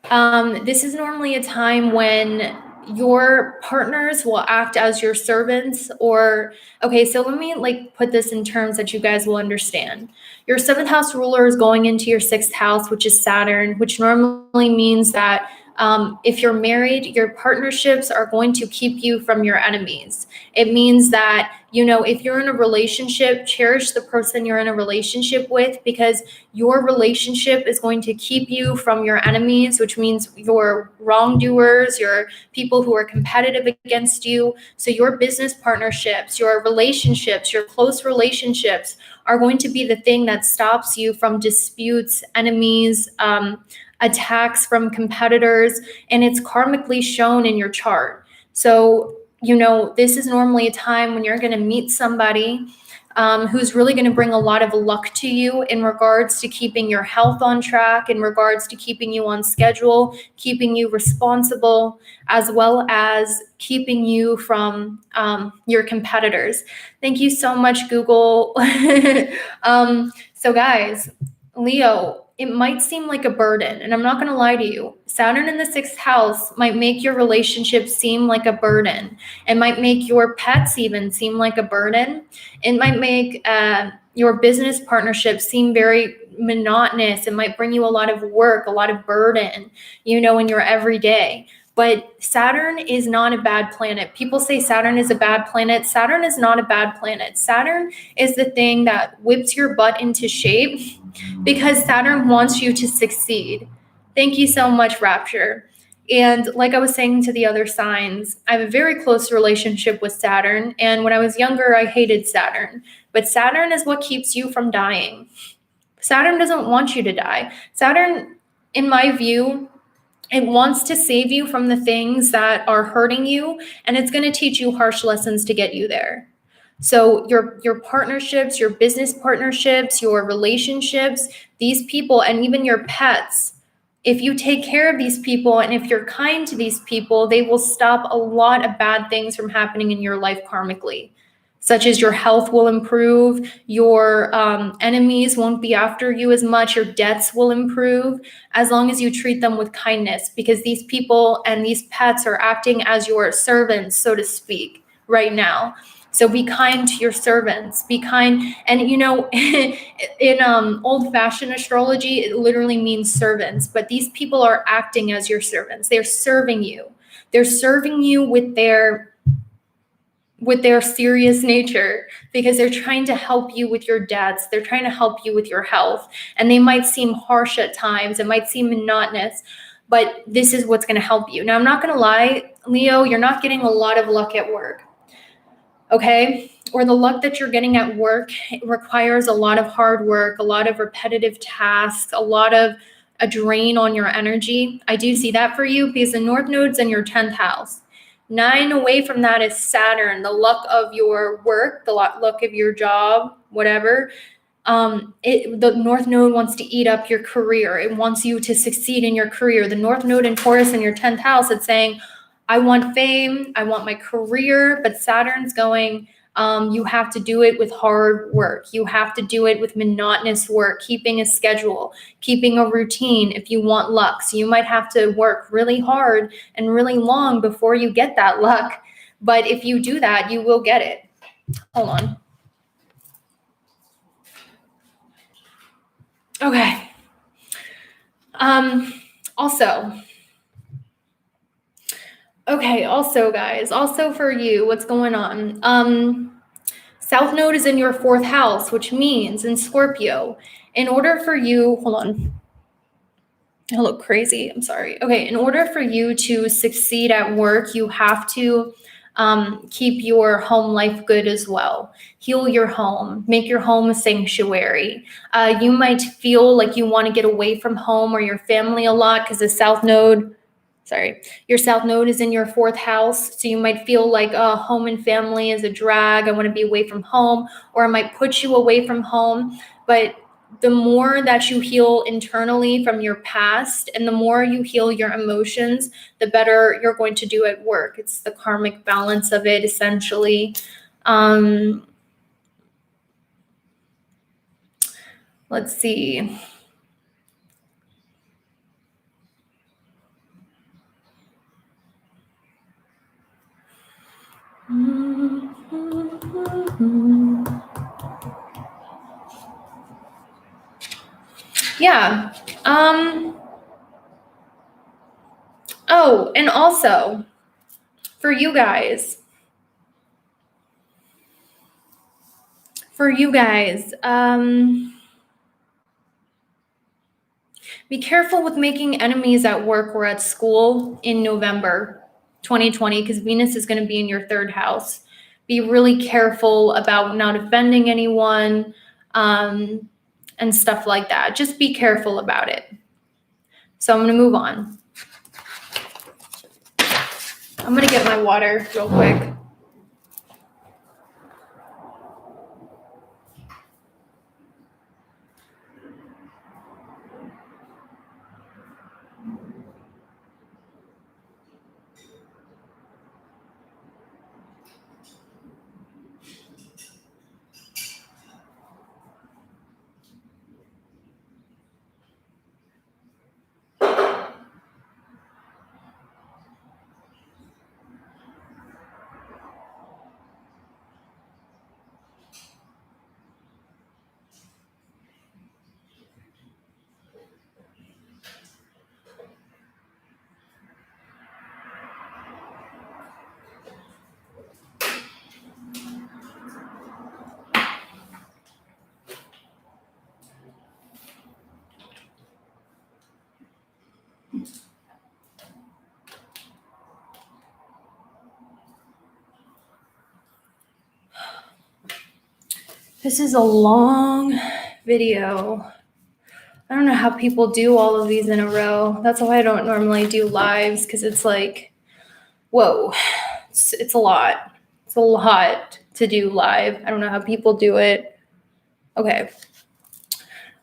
This is normally a time when your partners will act as your servants, so let me put this in terms that you guys will understand. Your 7th house ruler is going into your 6th house, which is Saturn, which normally means that If you're married, your partnerships are going to keep you from your enemies. It means that, if you're in a relationship, cherish the person you're in a relationship with, because your relationship is going to keep you from your enemies, which means your wrongdoers, your people who are competitive against you. So your business partnerships, your relationships, your close relationships are going to be the thing that stops you from disputes, enemies, attacks from competitors, and it's karmically shown in your chart. So, this is normally a time when you're going to meet somebody who's really going to bring a lot of luck to you in regards to keeping your health on track, in regards to keeping you on schedule, keeping you responsible, as well as keeping you from your competitors. Thank you so much, Google. So guys, Leo, it might seem like a burden, and I'm not going to lie to you. Saturn in the 6th house might make your relationship seem like a burden. It might make your pets even seem like a burden. It might make your business partnership seem very monotonous. It might bring you a lot of work, a lot of burden, in your everyday. But Saturn is not a bad planet. People say Saturn is a bad planet. Saturn is not a bad planet. Saturn is the thing that whips your butt into shape because Saturn wants you to succeed. Thank you so much, Rapture. And like I was saying to the other signs, I have a very close relationship with Saturn. And when I was younger, I hated Saturn. But Saturn is what keeps you from dying. Saturn doesn't want you to die. Saturn, in my view, it wants to save you from the things that are hurting you, and it's going to teach you harsh lessons to get you there. So your partnerships, your business partnerships, your relationships, these people, and even your pets, if you take care of these people and if you're kind to these people, they will stop a lot of bad things from happening in your life karmically, such as your health will improve, your enemies won't be after you as much, your debts will improve, as long as you treat them with kindness, because these people and these pets are acting as your servants, so to speak, right now. So be kind to your servants, be kind. And in old-fashioned astrology, it literally means servants, but these people are acting as your servants. They're serving you. They're serving you with their serious nature, because they're trying to help you with your debts. They're trying to help you with your health. And they might seem harsh at times. It might seem monotonous, but this is what's going to help you. Now, I'm not going to lie, Leo, you're not getting a lot of luck at work. Okay? Or the luck that you're getting at work requires a lot of hard work, a lot of repetitive tasks, a lot of a drain on your energy. I do see that for you because the North Node's in your 10th house. 9 away from that is Saturn, the luck of your work, the luck of your job, whatever. The North Node wants to eat up your career. It wants you to succeed in your career. The North Node in Taurus in your 10th house, it's saying, I want fame, I want my career, but Saturn's going, you have to do it with hard work. You have to do it with monotonous work, keeping a schedule, keeping a routine if you want luck. So you might have to work really hard and really long before you get that luck. But if you do that, you will get it. Hold on. Okay. Also, guys, also for you, what's going on? South Node is in your 4th house, which means in Scorpio, in order for you, hold on, I look crazy, I'm sorry. Okay, in order for you to succeed at work, you have to keep your home life good as well. Heal your home, make your home a sanctuary. You might feel like you want to get away from home or your family a lot because the your South Node is in your 4th house. So you might feel like home and family is a drag. I want to be away from home, or it might put you away from home. But the more that you heal internally from your past and the more you heal your emotions, the better you're going to do at work. It's the karmic balance of it, essentially. Let's see. Yeah. Oh, and also for you guys, be careful with making enemies at work or at school in November 2020, because Venus is going to be in your third house. Be really careful about not offending anyone, and stuff like that. Just be careful about it. So I'm going to move on. I'm going to get my water real quick. This is a long video. I don't know how people do all of these in a row. That's why I don't normally do lives, because it's like, whoa, it's a lot. It's a lot to do live. I don't know how people do it. Okay.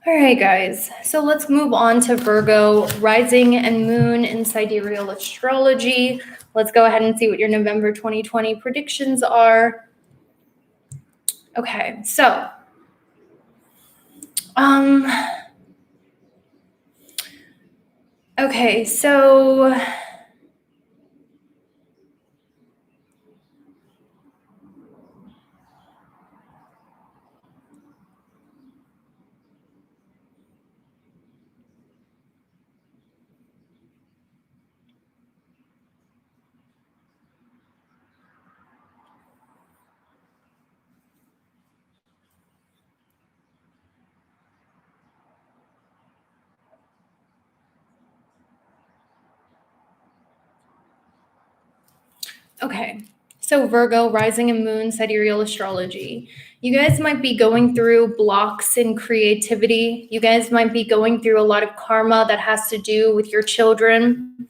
All right, guys. So let's move on to Virgo, rising and moon in sidereal astrology. Let's go ahead and see what your November 2020 predictions are. Okay, so okay, so okay, so Virgo, rising and moon, sidereal astrology. You guys might be going through blocks in creativity. You guys might be going through a lot of karma that has to do with your children.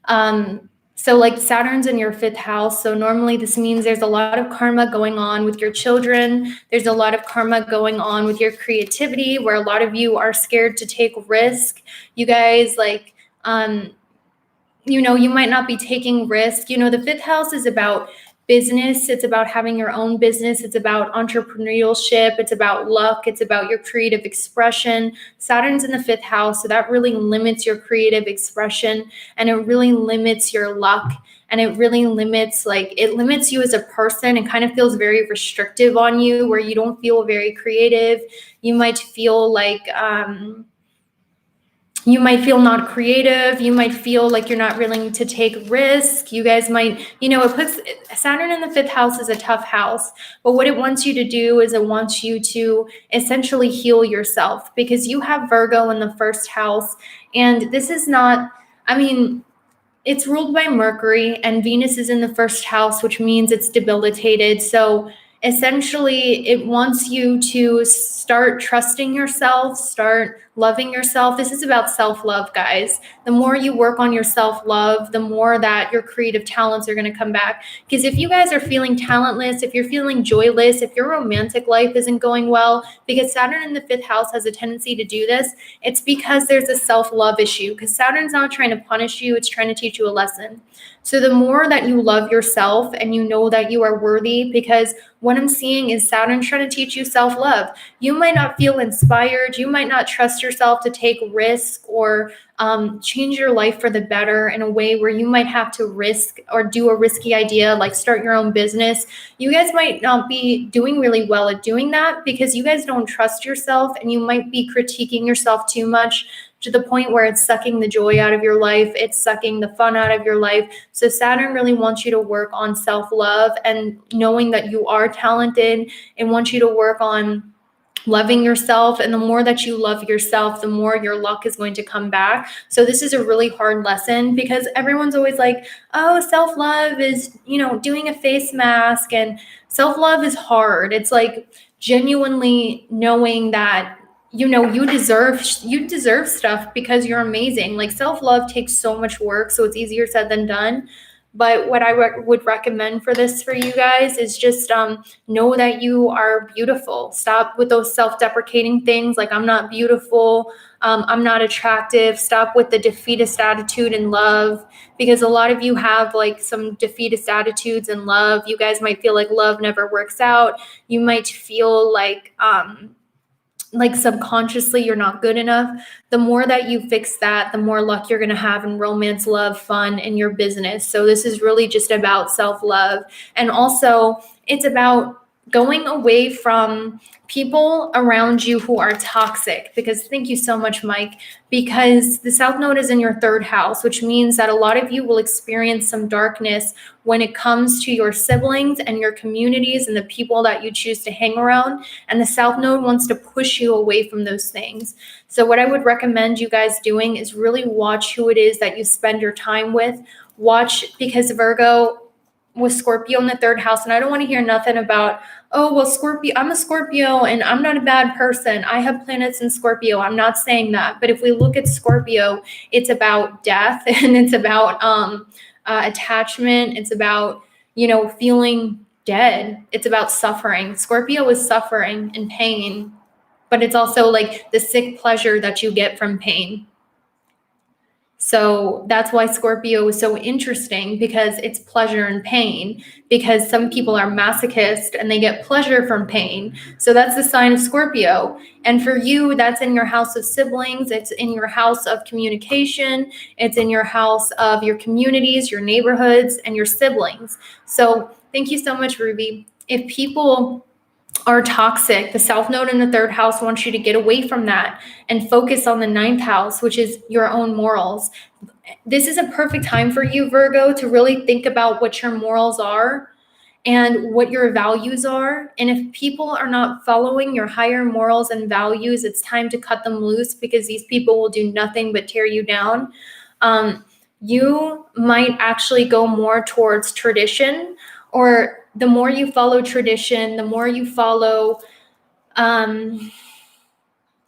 So like Saturn's in your fifth house. So normally this means there's a lot of karma going on with your children. There's a lot of karma going on with your creativity, where a lot of you are scared to take risk. You guys like, you might not be taking risk. The fifth house is about business. It's about having your own business. It's about entrepreneurship. It's about luck. It's about your creative expression. Saturn's in the fifth house, so that really limits your creative expression, and it really limits your luck, and it really limits you as a person, and kind of feels very restrictive on you, where you don't feel very creative. You might feel like you might feel not creative. You might feel like you're not willing to take risk. You guys might, it puts Saturn in the fifth house is a tough house, but what it wants you to do is it wants you to essentially heal yourself, because you have Virgo in the first house. And this is not, it's ruled by Mercury, and Venus is in the first house, which means it's debilitated. So essentially, it wants you to start trusting yourself, start loving yourself. This is about self-love, guys. The more you work on your self-love, the more that your creative talents are going to come back. Because if you guys are feeling talentless, if you're feeling joyless, if your romantic life isn't going well, because Saturn in the fifth house has a tendency to do this, it's because there's a self-love issue. Because Saturn's not trying to punish you, it's trying to teach you a lesson. So the more that you love yourself and you know that you are worthy, because what I'm seeing is Saturn trying to teach you self-love. You might not feel inspired. You might not trust yourself to take risk or change your life for the better in a way where you might have to risk or do a risky idea, like start your own business. You guys might not be doing really well at doing that because you guys don't trust yourself, and you might be critiquing yourself too much to the point where it's sucking the joy out of your life. It's sucking the fun out of your life. So Saturn really wants you to work on self-love and knowing that you are talented, and wants you to work on loving yourself. And the more that you love yourself, the more your luck is going to come back. So this is a really hard lesson because everyone's always like, oh, self-love is, doing a face mask, and self-love is hard. It's like genuinely knowing that you deserve stuff because you're amazing. Like self-love takes so much work, so it's easier said than done. But what I would recommend for you guys is just know that you are beautiful. Stop with those self-deprecating things like I'm not beautiful, I'm not attractive. Stop with the defeatist attitude in love, because a lot of you have like some defeatist attitudes in love. You guys might feel like love never works out. You might feel like subconsciously you're not good enough. The more that you fix that, the more luck you're going to have in romance, love, fun, and your business. So this is really just about self-love. And also it's about going away from people around you who are toxic, because thank you so much, Mike, because the South Node is in your third house, which means that a lot of you will experience some darkness when it comes to your siblings and your communities and the people that you choose to hang around. And the South Node wants to push you away from those things. So what I would recommend you guys doing is really watch who it is that you spend your time with. Watch, because Virgo with Scorpio in the third house, and I don't want to hear nothing about, oh, well, Scorpio, I'm a Scorpio and I'm not a bad person. I have planets in Scorpio. I'm not saying that. But if we look at Scorpio, it's about death and it's about attachment. It's about, feeling dead. It's about suffering. Scorpio is suffering and pain, but it's also like the sick pleasure that you get from pain. So that's why Scorpio is so interesting, because it's pleasure and pain, because some people are masochist and they get pleasure from pain. So that's the sign of Scorpio. And for you, that's in your house of siblings. It's in your house of communication. It's in your house of your communities, your neighborhoods, and your siblings. So thank you so much, Ruby. If people are toxic, the South Node in the third house wants you to get away from that and focus on the ninth house, which is your own morals. This is a perfect time for you, Virgo, to really think about what your morals are and what your values are. And if people are not following your higher morals and values, it's time to cut them loose, because these people will do nothing but tear you down. You might actually go more towards tradition, or the more you follow tradition, the more you follow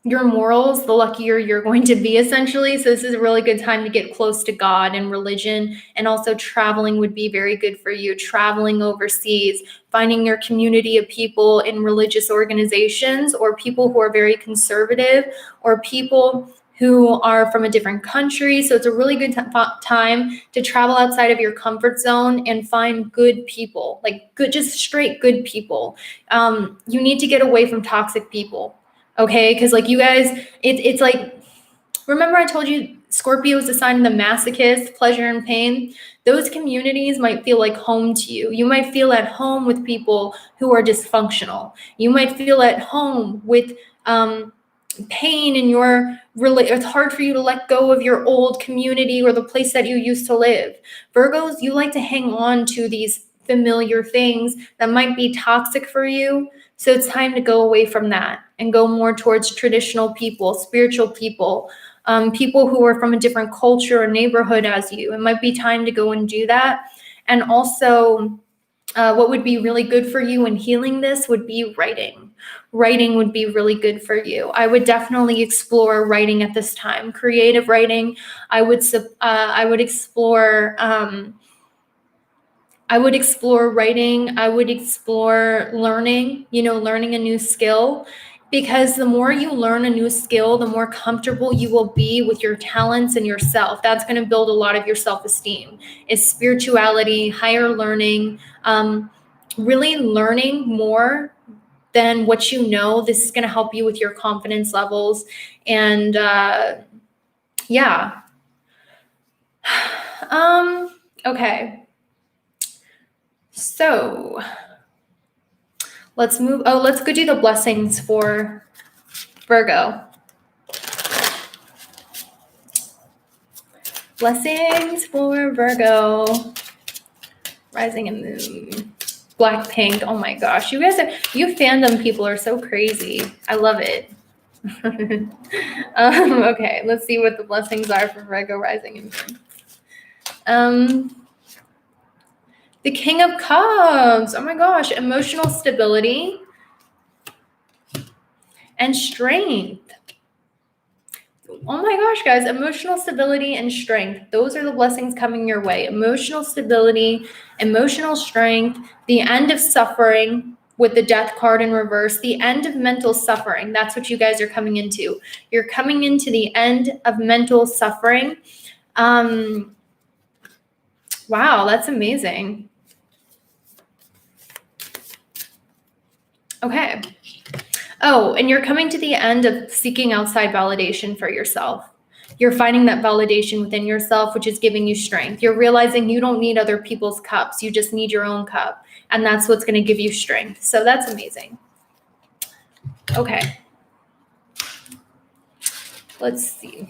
your morals, the luckier you're going to be, essentially. So this is a really good time to get close to God and religion. And also traveling would be very good for you. Traveling overseas, finding your community of people in religious organizations, or people who are very conservative, or people who are from a different country. So it's a really good time to travel outside of your comfort zone and find good people, like good, just straight good people. You need to get away from toxic people. Okay, because like you guys, it's like, remember I told you Scorpio is the sign of the masochist, pleasure and pain. Those communities might feel like home to you. You might feel at home with people who are dysfunctional. You might feel at home with pain in your it's hard for you to let go of your old community or the place that you used to live. Virgos, you like to hang on to these familiar things that might be toxic for you. So it's time to go away from that and go more towards traditional people, spiritual people, people who are from a different culture or neighborhood as you. It might be time to go and do that. And also, what would be really good for you in healing this would be writing. Writing would be really good for you. I would definitely explore writing at this time. Creative writing. I would explore writing. I would explore learning, learning a new skill, because the more you learn a new skill, the more comfortable you will be with your talents and yourself. That's going to build a lot of your self-esteem. It's spirituality, higher learning, really learning more than what you know. This is going to help you with your confidence levels. And yeah, Okay. So let's move. Oh, let's go do the blessings for Virgo. Blessings for Virgo. Rising and moon. Blackpink. Oh my gosh. You fandom people are so crazy. I love it. Okay, let's see what the blessings are for Virgo rising and moon. The King of Cups. Oh my gosh. Emotional stability and strength. Oh my gosh, guys, emotional stability and strength. Those are the blessings coming your way. Emotional stability, emotional strength, the end of suffering with the death card in reverse, the end of mental suffering. That's what you guys are coming into. You're coming into the end of mental suffering. Wow, that's amazing. Okay. Oh, and you're coming to the end of seeking outside validation for yourself. You're finding that validation within yourself, which is giving you strength. You're realizing you don't need other people's cups. You just need your own cup. And that's what's going to give you strength. So that's amazing. Okay. Let's see.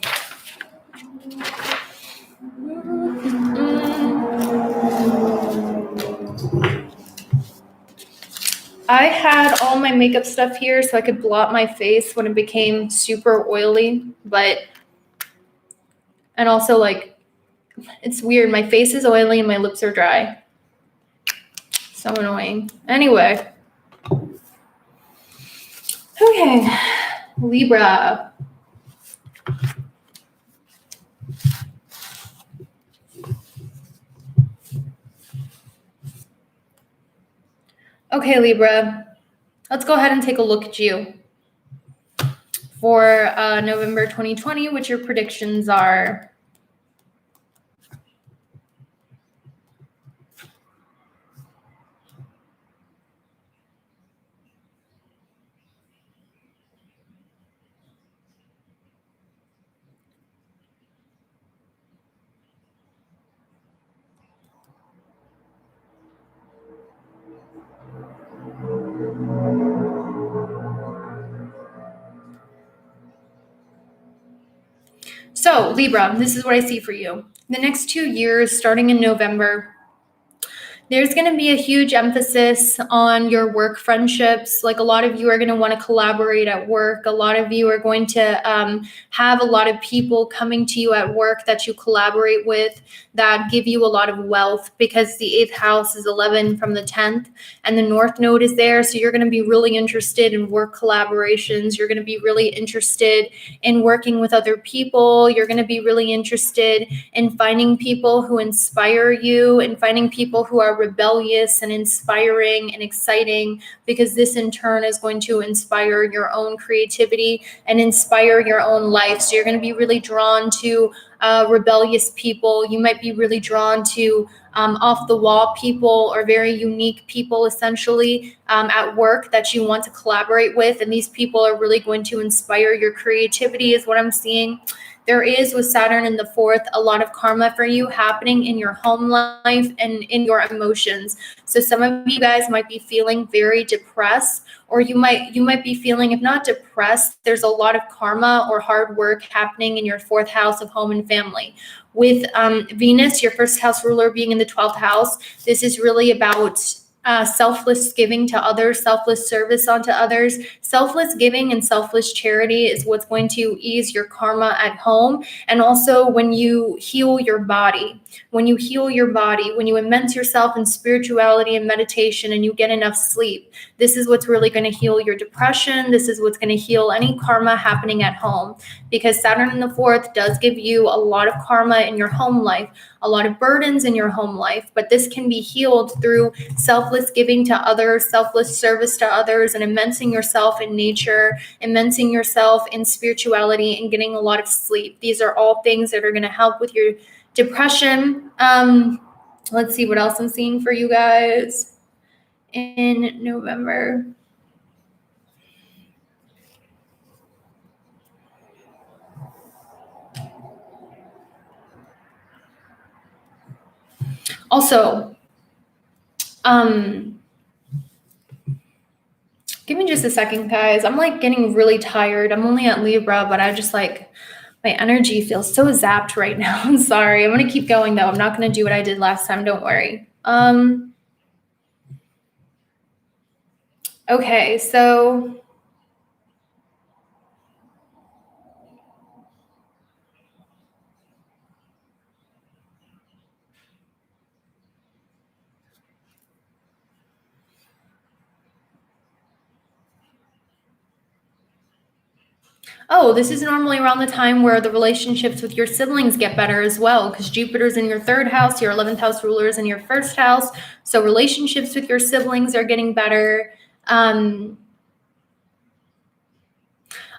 I had all my makeup stuff here so I could blot my face when it became super oily, and also like, it's weird. My face is oily and my lips are dry. So annoying. Anyway. Okay. Libra. Okay, Libra. Let's go ahead and take a look at you for November 2020, what your predictions are. So, Libra, this is what I see for you. The next 2 years, starting in November, there's going to be a huge emphasis on your work friendships. Like, a lot of you are going to want to collaborate at work. A lot of you are going to have a lot of people coming to you at work that you collaborate with that give you a lot of wealth, because the 8th house is 11 from the 10th and the North Node is there. So you're going to be really interested in work collaborations. You're going to be really interested in working with other people. You're going to be really interested in finding people who inspire you and finding people who are rebellious and inspiring and exciting, because this in turn is going to inspire your own creativity and inspire your own life. So you're going to be really drawn to rebellious people. You might be really drawn to off the wall people or very unique people, essentially, at work that you want to collaborate with. And these people are really going to inspire your creativity, is what I'm seeing. There is, with Saturn in the 4th, a lot of karma for you happening in your home life and in your emotions. So some of you guys might be feeling very depressed, or you might be feeling, if not depressed, there's a lot of karma or hard work happening in your 4th house of home and family. With Venus, your 1st house ruler, being in the 12th house, this is really about selfless giving to others, selfless service onto others. Selfless giving and selfless charity is what's going to ease your karma at home. And also when you heal your body, when you immerse yourself in spirituality and meditation and you get enough sleep, this is what's really going to heal your depression. This is what's going to heal any karma happening at home, because Saturn in the 4th does give you a lot of karma in your home life, a lot of burdens in your home life, but this can be healed through selfless giving to others, selfless service to others, and immensing yourself in nature, immensing yourself in spirituality, and getting a lot of sleep. These are all things that are going to help with your depression. Let's see what else I'm seeing for you guys in November. Also, give me just a second, guys. I'm like getting really tired. I'm only at Libra, but I just like, my energy feels so zapped right now. I'm sorry. I'm going to keep going though. I'm not going to do what I did last time. Don't worry. Okay, so this is normally around the time where the relationships with your siblings get better as well, because Jupiter's in your 3rd house, your 11th house ruler is in your 1st house. So relationships with your siblings are getting better.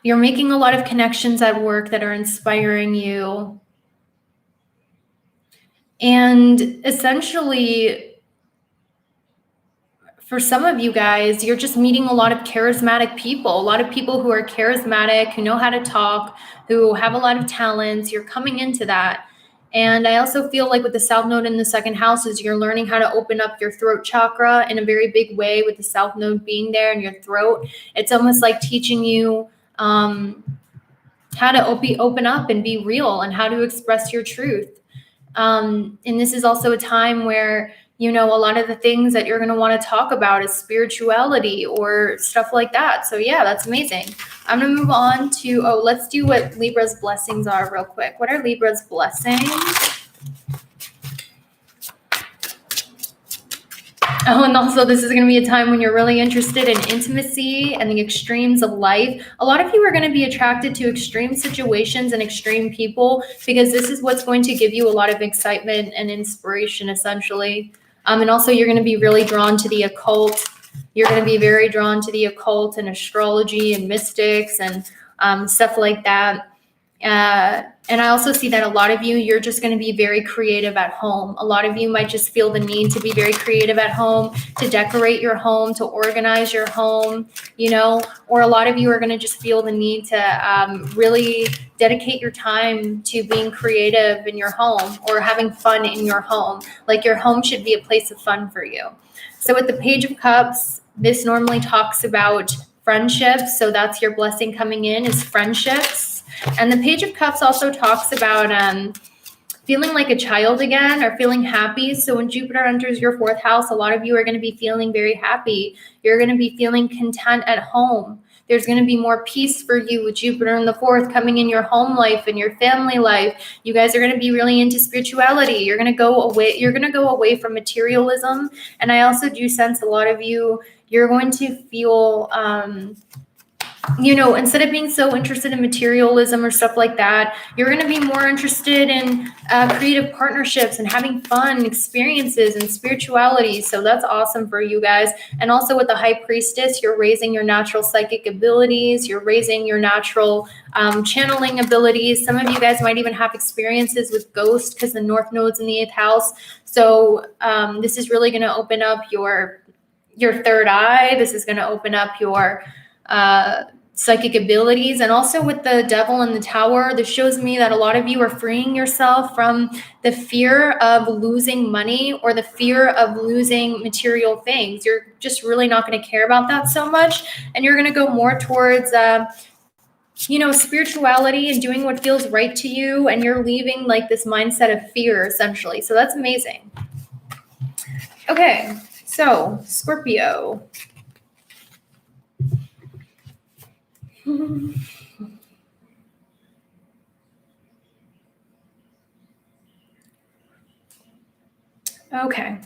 You're making a lot of connections at work that are inspiring you. And essentially, for some of you guys, you're just meeting a lot of charismatic people, a lot of people who are charismatic, who know how to talk, who have a lot of talents. You're coming into that. And I also feel like with the South Node in the 2nd house is you're learning how to open up your throat chakra in a very big way with the South Node being there in your throat. It's almost like teaching you how to open up and be real and how to express your truth. And this is also a time where, a lot of the things that you're going to want to talk about is spirituality or stuff like that. So yeah, that's amazing. I'm going to move on to, let's do what Libra's blessings are real quick. What are Libra's blessings? Oh, and also this is going to be a time when you're really interested in intimacy and the extremes of life. A lot of you are going to be attracted to extreme situations and extreme people because this is what's going to give you a lot of excitement and inspiration, essentially. And also you're going to be really drawn to the occult. You're going to be very drawn to the occult and astrology and mystics and stuff like that. And I also see that a lot of you, you're just going to be very creative at home. A lot of you might just feel the need to be very creative at home, to decorate your home, to organize your home, or a lot of you are going to just feel the need to really dedicate your time to being creative in your home or having fun in your home. Like your home should be a place of fun for you. So with the Page of Cups, this normally talks about friendships. So that's your blessing coming in is friendships. And the Page of Cups also talks about feeling like a child again or feeling happy. So when Jupiter enters your 4th house, a lot of you are going to be feeling very happy. You're going to be feeling content at home. There's going to be more peace for you with Jupiter in the 4th coming in your home life and your family life. You guys are going to be really into spirituality. You're going to go away. You're going to go away from materialism. And I also do sense a lot of you, you're going to feel instead of being so interested in materialism or stuff like that, you're going to be more interested in creative partnerships and having fun experiences and spirituality. So that's awesome for you guys. And also with the High Priestess, you're raising your natural psychic abilities. You're raising your natural channeling abilities. Some of you guys might even have experiences with ghosts because the North Node's in the 8th house. So this is really going to open up your 3rd eye. This is going to open up your psychic abilities. And also with the Devil in the Tower, this shows me that a lot of you are freeing yourself from the fear of losing money or the fear of losing material things. You're just really not going to care about that so much. And you're going to go more towards spirituality and doing what feels right to you. And you're leaving like this mindset of fear, essentially. So that's amazing. Okay, so Scorpio. Okay.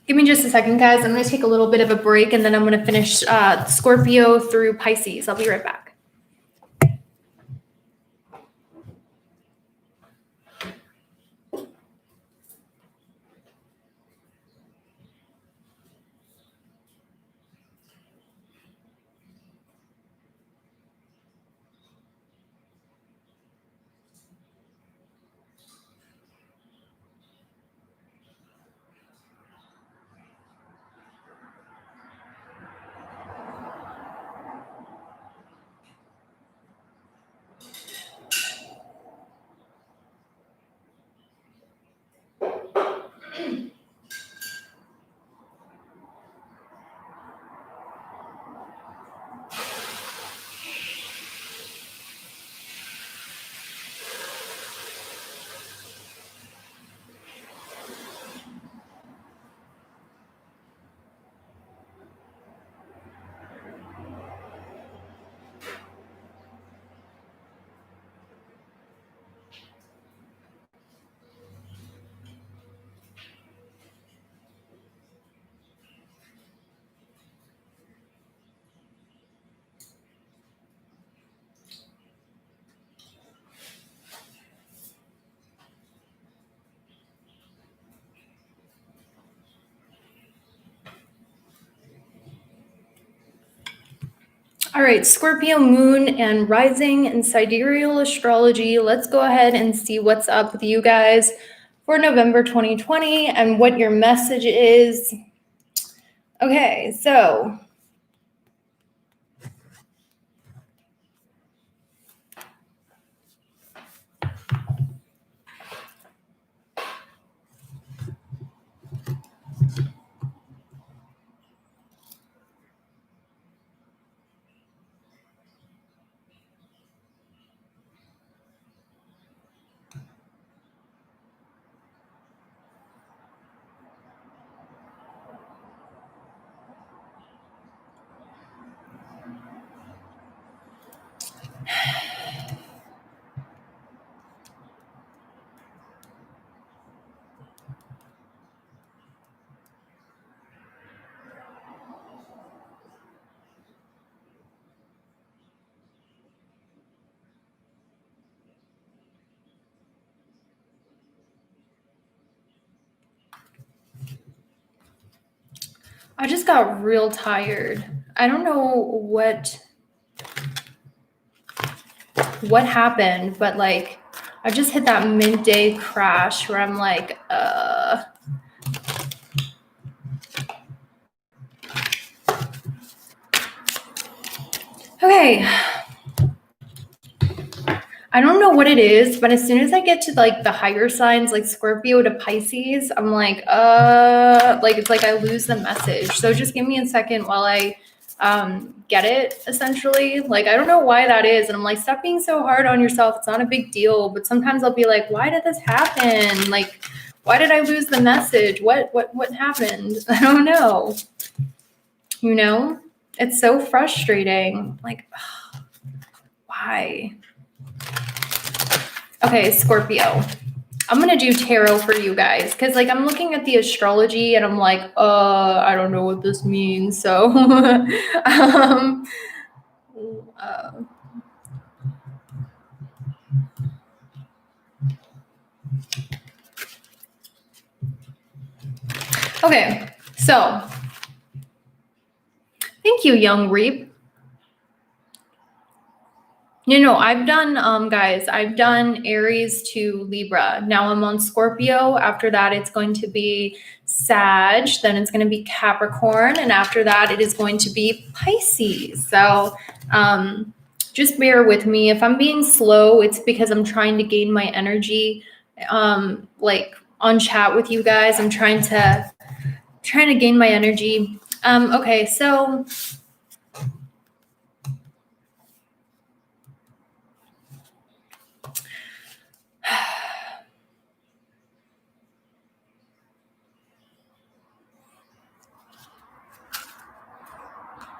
Give me just a second, guys. I'm going to take a little bit of a break, and then I'm going to finish Scorpio through Pisces. I'll be right back. All right, Scorpio moon and rising in sidereal astrology. Let's go ahead and see what's up with you guys for November 2020 and what your message is. Okay, so I just got real tired. I don't know what happened, but like I just hit that midday crash where I'm like, okay. I don't know what it is, but as soon as I get to like the higher signs, like Scorpio to Pisces, I'm like it's like I lose the message. So just give me a second while I get it, essentially. Like, I don't know why that is. And I'm like, stop being so hard on yourself. It's not a big deal. But sometimes I'll be like, why did this happen? Like, why did I lose the message? What happened? I don't know. You know, it's so frustrating. Like, why? Okay, Scorpio. I'm going to do tarot for you guys because like I'm looking at the astrology and I'm like, I don't know what this means. So okay, so thank you, Young Reap. No, I've done, guys, I've done Aries to Libra. Now I'm on Scorpio. After that, it's going to be Sag. Then it's going to be Capricorn. And after that, it is going to be Pisces. So just bear with me. If I'm being slow, it's because I'm trying to gain my energy, like on chat with you guys. I'm trying to gain my energy. Okay, so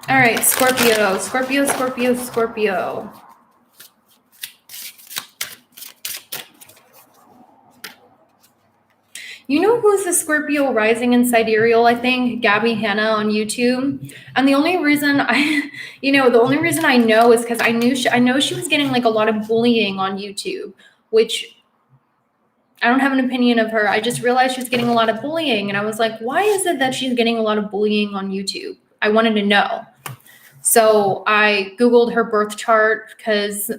all right, Scorpio. You know who's the Scorpio rising in Sidereal? I think Gabby Hanna on YouTube. And the only reason I know is because I know she was getting like a lot of bullying on YouTube, which I don't have an opinion of her. I just realized she was getting a lot of bullying. And I was like, why is it that she's getting a lot of bullying on YouTube? I wanted to know. So I Googled her birth chart because,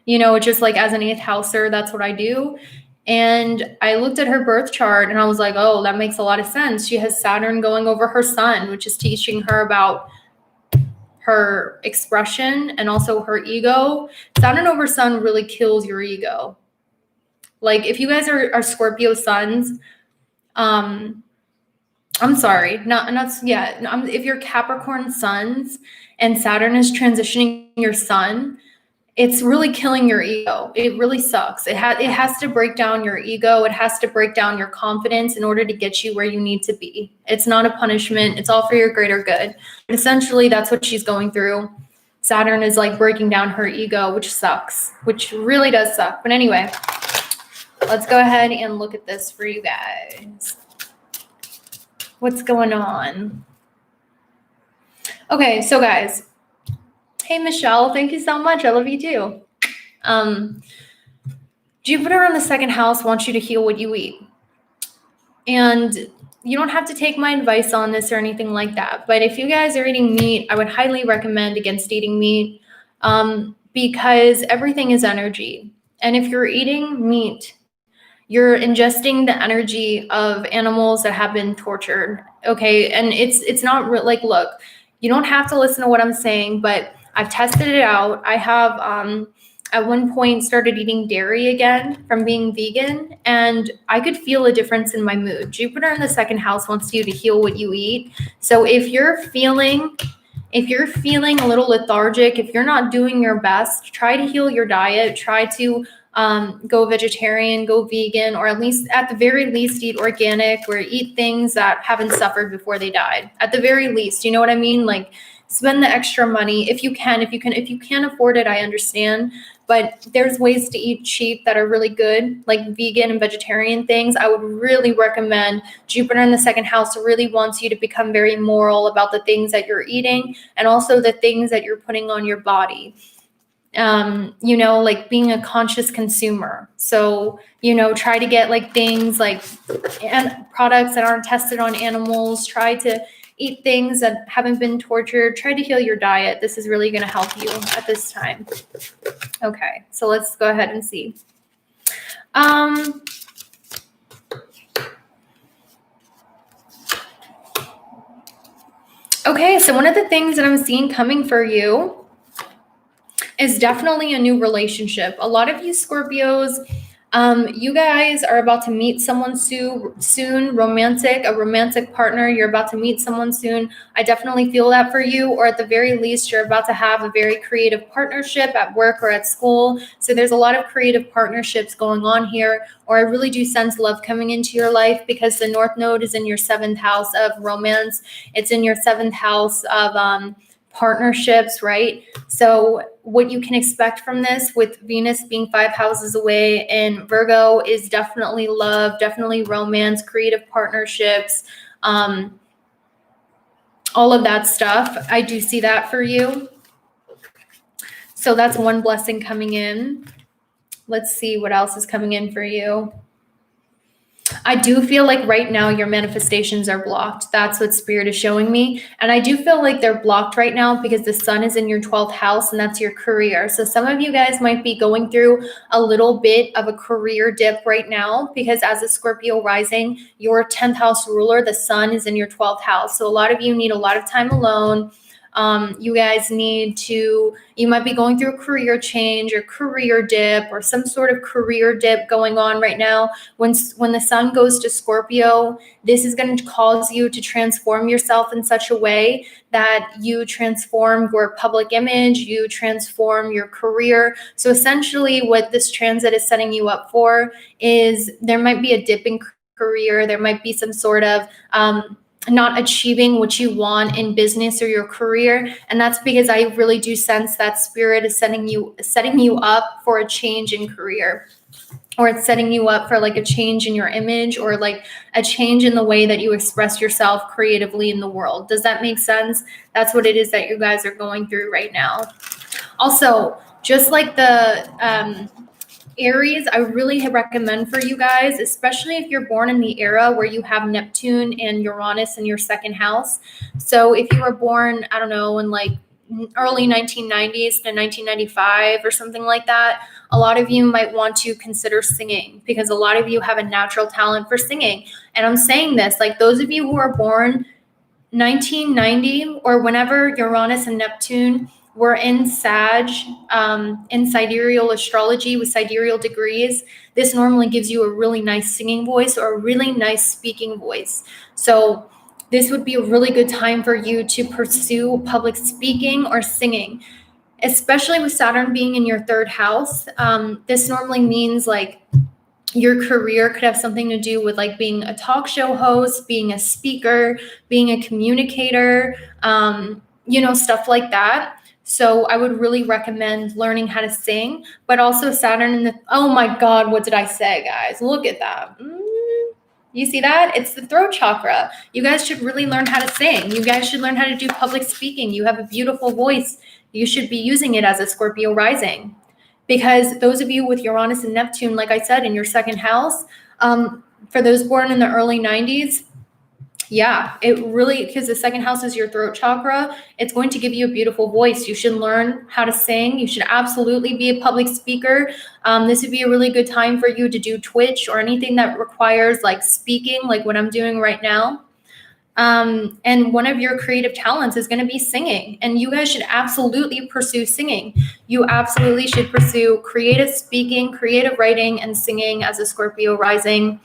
just like as an 8th houser, that's what I do. And I looked at her birth chart and I was like, oh, that makes a lot of sense. She has Saturn going over her sun, which is teaching her about her expression and also her ego. Saturn over sun really kills your ego. Like if you guys are Scorpio suns, I'm sorry, if you're Capricorn suns and Saturn is transitioning your sun, it's really killing your ego. It really sucks. It has to break down your ego. It has to break down your confidence in order to get you where you need to be. It's not a punishment. It's all for your greater good. But essentially, that's what she's going through. Saturn is like breaking down her ego, which sucks, which really does suck. But anyway, let's go ahead and look at this for you guys. What's going on? Okay, so guys, hey, Michelle, thank you so much. I love you too. Jupiter in the 2nd house wants you to heal what you eat. And you don't have to take my advice on this or anything like that. But if you guys are eating meat, I would highly recommend against eating meat, because everything is energy. And if you're eating meat, you're ingesting the energy of animals that have been tortured. Okay. And it's not like, look, you don't have to listen to what I'm saying, but I've tested it out. I have, at one point started eating dairy again from being vegan, and I could feel a difference in my mood. Jupiter in the second house wants you to heal what you eat. So if you're feeling a little lethargic, if you're not doing your best, try to heal your diet. Try to go vegetarian, go vegan, or at the very least eat organic, or eat things that haven't suffered before they died. At the very least, you know what I mean? Like, spend the extra money if you can. If you can't afford it, I understand. But there's ways to eat cheap that are really good, like vegan and vegetarian things. I would really recommend. Jupiter in the second house really wants you to become very moral about the things that you're eating, and also the things that you're putting on your body. Like being a conscious consumer. So, try to get like things like and products that aren't tested on animals. Try to eat things that haven't been tortured. Try to heal your diet. This is really going to help you at this time. Okay, so let's go ahead and see. Okay, so one of the things that I'm seeing coming for you is definitely a new relationship. A lot of you Scorpios, you guys are about to meet someone soon, a romantic partner. You're about to meet someone soon. I definitely feel that for you, or at the very least, you're about to have a very creative partnership at work or at school. So there's a lot of creative partnerships going on here, or I really do sense love coming into your life, because the North Node is in your 7th house of romance. It's in your 7th house of partnerships, right? So what you can expect from this, with Venus being 5 houses away in Virgo, is definitely love, definitely romance, creative partnerships, all of that stuff. I do see that for you. So that's one blessing coming in. Let's see what else is coming in for you. I do feel like right now your manifestations are blocked. That's what Spirit is showing me. And I do feel like they're blocked right now because the sun is in your 12th house, and that's your career. So some of you guys might be going through a little bit of a career dip right now, because as a Scorpio rising, your 10th house ruler, the sun, is in your 12th house. So a lot of you need a lot of time alone. You might be going through a career change or career dip, or some sort of career dip going on right now. When the sun goes to Scorpio, this is going to cause you to transform yourself in such a way that you transform your public image, you transform your career. So essentially what this transit is setting you up for is there might be a dip in career. There might be some sort of not achieving what you want in business or your career. And that's because I really do sense that Spirit is setting you up for a change in career, or it's setting you up for like a change in your image, or like a change in the way that you express yourself creatively in the world. Does that make sense? That's what it is that you guys are going through right now. Also, just like the Aries, I really recommend for you guys, especially if you're born in the era where you have Neptune and Uranus in your 2nd house. So if you were born, I don't know, in like early 1990s to 1995 or something like that, a lot of you might want to consider singing, because a lot of you have a natural talent for singing. And I'm saying this, like those of you who are born 1990 or whenever Uranus and Neptune were in Sag, in sidereal astrology with sidereal degrees, this normally gives you a really nice singing voice or a really nice speaking voice. So this would be a really good time for you to pursue public speaking or singing, especially with Saturn being in your 3rd house. This normally means like your career could have something to do with like being a talk show host, being a speaker, being a communicator, stuff like that. So I would really recommend learning how to sing, but also Saturn oh my God, what did I say, guys? Look at that. You see that? It's the throat chakra. You guys should really learn how to sing. You guys should learn how to do public speaking. You have a beautiful voice. You should be using it as a Scorpio rising. Because those of you with Uranus and Neptune, like I said, in your 2nd house, for those born in the early 90s, Yeah, it really, because the second house is your throat chakra, it's going to give you a beautiful voice. You should learn how to sing. You should absolutely be a public speaker. This would be a really good time for you to do Twitch or anything that requires like speaking, like what I'm doing right now. And one of your creative talents is going to be singing. And you guys should absolutely pursue singing. You absolutely should pursue creative speaking, creative writing, and singing as a Scorpio rising.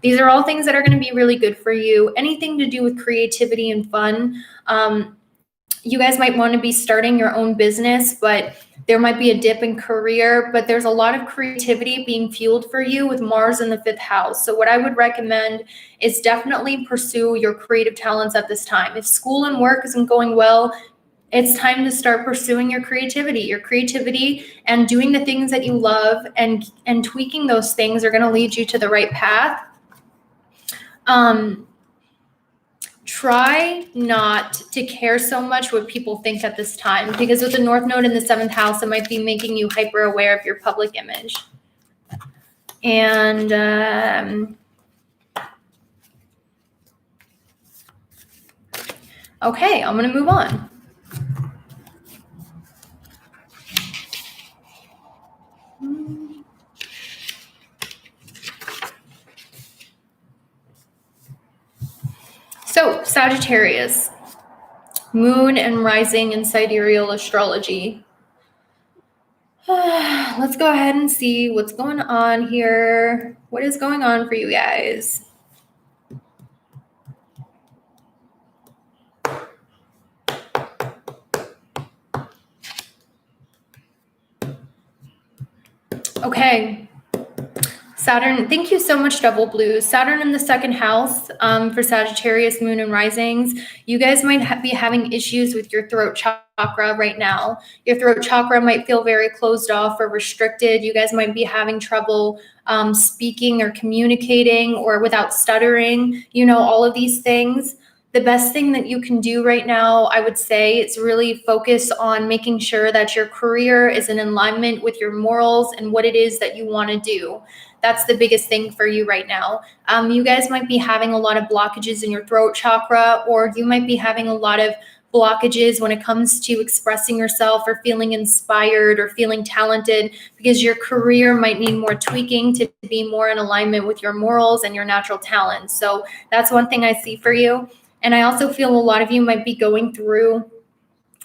These are all things that are going to be really good for you. Anything to do with creativity and fun. You guys might want to be starting your own business, but there might be a dip in career, but there's a lot of creativity being fueled for you with Mars in the 5th house. So what I would recommend is definitely pursue your creative talents at this time. If school and work isn't going well, it's time to start pursuing your creativity and doing the things that you love, and tweaking those things are going to lead you to the right path. Try not to care so much what people think at this time, because with the North Node in the 7th house, it might be making you hyper aware of your public image. And okay, I'm going to move on. So, Sagittarius, moon and rising in sidereal astrology. Let's go ahead and see what's going on here. What is going on for you guys? Okay. Saturn, thank you so much, Double Blue. Saturn in the 2nd house for Sagittarius, moon and risings. You guys might be having issues with your throat chakra right now. Your throat chakra might feel very closed off or restricted. You guys might be having trouble speaking or communicating or without stuttering, all of these things. The best thing that you can do right now, I would say, is really focus on making sure that your career is in alignment with your morals and what it is that you want to do. That's the biggest thing for you right now. You guys might be having a lot of blockages in your throat chakra, or you might be having a lot of blockages when it comes to expressing yourself or feeling inspired or feeling talented, because your career might need more tweaking to be more in alignment with your morals and your natural talents. So that's one thing I see for you. And I also feel a lot of you might be going through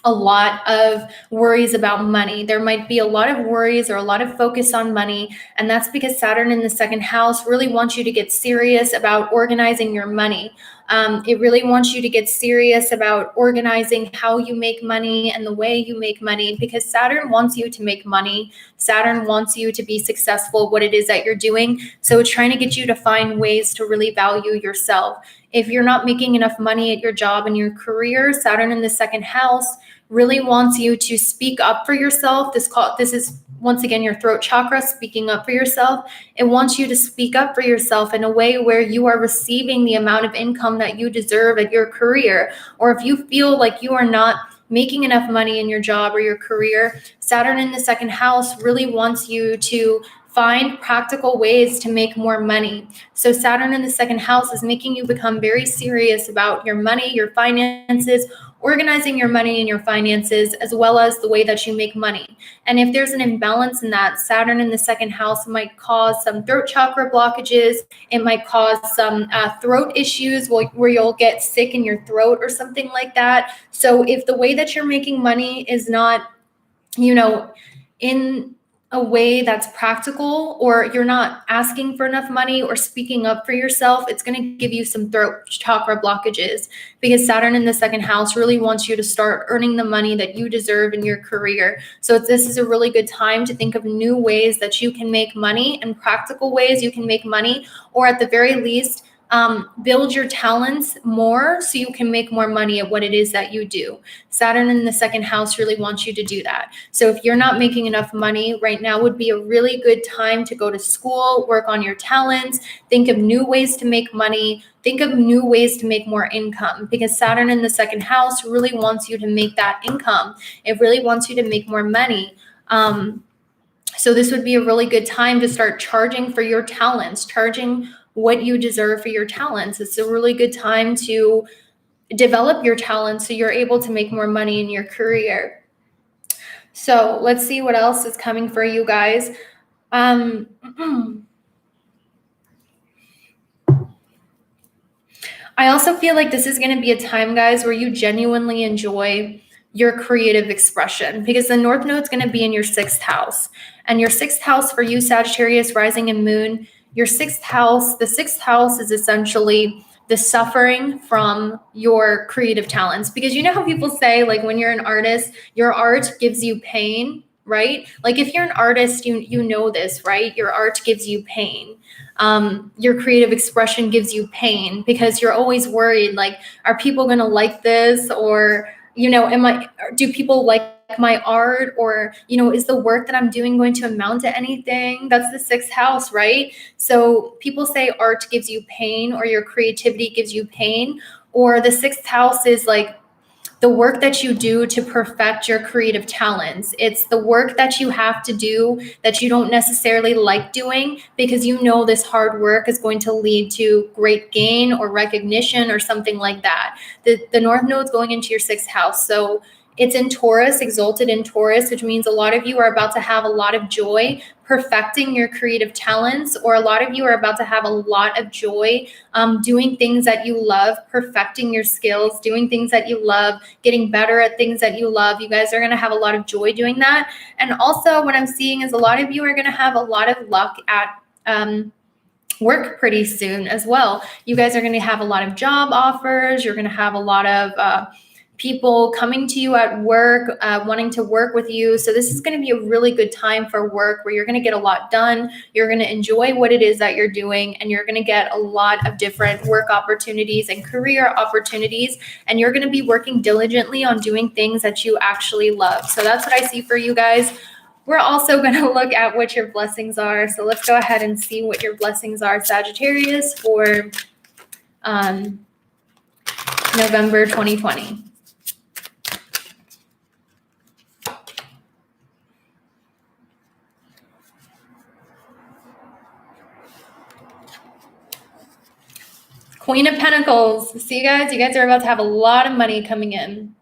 a lot of worries about money. There might be a lot of worries or a lot of focus on money. And that's because Saturn in the 2nd house really wants you to get serious about organizing your money. It really wants you to get serious about organizing how you make money and the way you make money, because Saturn wants you to make money. Saturn wants you to be successful, what it is that you're doing. So it's trying to get you to find ways to really value yourself. If you're not making enough money at your job and your career, Saturn in the 2nd house really wants you to speak up for yourself. This is, once again, your throat chakra, speaking up for yourself. It wants you to speak up for yourself in a way where you are receiving the amount of income that you deserve at your career. Or if you feel like you are not making enough money in your job or your career, Saturn in the 2nd house really wants you to find practical ways to make more money. So Saturn in the 2nd house is making you become very serious about your money, your finances, organizing your money and your finances, as well as the way that you make money. And if there's an imbalance in that, Saturn in the 2nd house might cause some throat chakra blockages. It might cause some throat issues where you'll get sick in your throat or something like that. So if the way that you're making money is not, in a way that's practical, or you're not asking for enough money or speaking up for yourself, it's going to give you some throat chakra blockages, because Saturn in the 2nd house really wants you to start earning the money that you deserve in your career. So this is a really good time to think of new ways that you can make money and practical ways you can make money, or at the very least, build your talents more so you can make more money at what it is that you do. Saturn in the 2nd house really wants you to do that. So if you're not making enough money right now, would be a really good time to go to school, work on your talents, think of new ways to make money, think of new ways to make more income, because Saturn in the 2nd house really wants you to make that income. It really wants you to make more money. So this would be a really good time to start charging for your talents, charging what you deserve for your talents. It's a really good time to develop your talents so you're able to make more money in your career. So let's see what else is coming for you guys. I also feel like this is going to be a time, guys, where you genuinely enjoy your creative expression, because the North Node is going to be in your 6th house. And your 6th house for you, Sagittarius, rising and moon, your 6th house, the 6th house is essentially the suffering from your creative talents. Because you know how people say, like, when you're an artist, your art gives you pain, right? Like if you're an artist, you know this, right? Your art gives you pain. Your creative expression gives you pain because you're always worried, like, are people going to like this? Or, do people like my art? Or, is the work that I'm doing going to amount to anything? That's the 6th house, right? So people say art gives you pain, or your creativity gives you pain, or the 6th house is like the work that you do to perfect your creative talents. It's the work that you have to do that you don't necessarily like doing, because you know this hard work is going to lead to great gain or recognition or something like that. The North Node is going into your 6th house. So it's in Taurus, exalted in Taurus, which means a lot of you are about to have a lot of joy perfecting your creative talents, or a lot of you are about to have a lot of joy doing things that you love, perfecting your skills, doing things that you love, getting better at things that you love. You guys are going to have a lot of joy doing that. And also what I'm seeing is a lot of you are going to have a lot of luck at work pretty soon as well. You guys are going to have a lot of job offers. You're going to have a lot of people coming to you at work, wanting to work with you. So this is going to be a really good time for work, where you're going to get a lot done. You're going to enjoy what it is that you're doing, and you're going to get a lot of different work opportunities and career opportunities. And you're going to be working diligently on doing things that you actually love. So that's what I see for you guys. We're also going to look at what your blessings are. So let's go ahead and see what your blessings are, Sagittarius, for November 2020. Queen of Pentacles. See, you guys are about to have a lot of money coming in.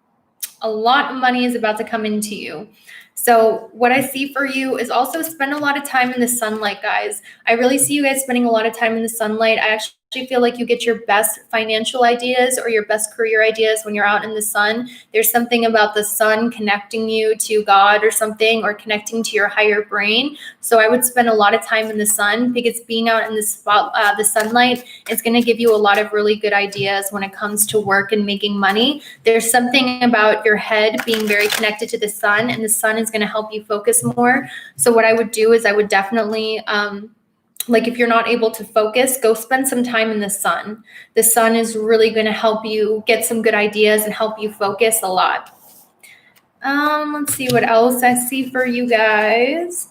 A lot of money is about to come into you. So what I see for you is also spend a lot of time in the sunlight, guys. I really see you guys spending a lot of time in the sunlight. I actually feel like you get your best financial ideas or your best career ideas when you're out in the sun. There's something about the sun connecting you to God or something, or connecting to your higher brain. So I would spend a lot of time in the sun, because being out in the sunlight is going to give you a lot of really good ideas when it comes to work and making money. There's something about your head being very connected to the sun, and the sun is going to help you focus more. So what I would do is I would definitely, like if you're not able to focus, go spend some time in the sun. The sun is really going to help you get some good ideas and help you focus a lot. Let's see what else I see for you guys.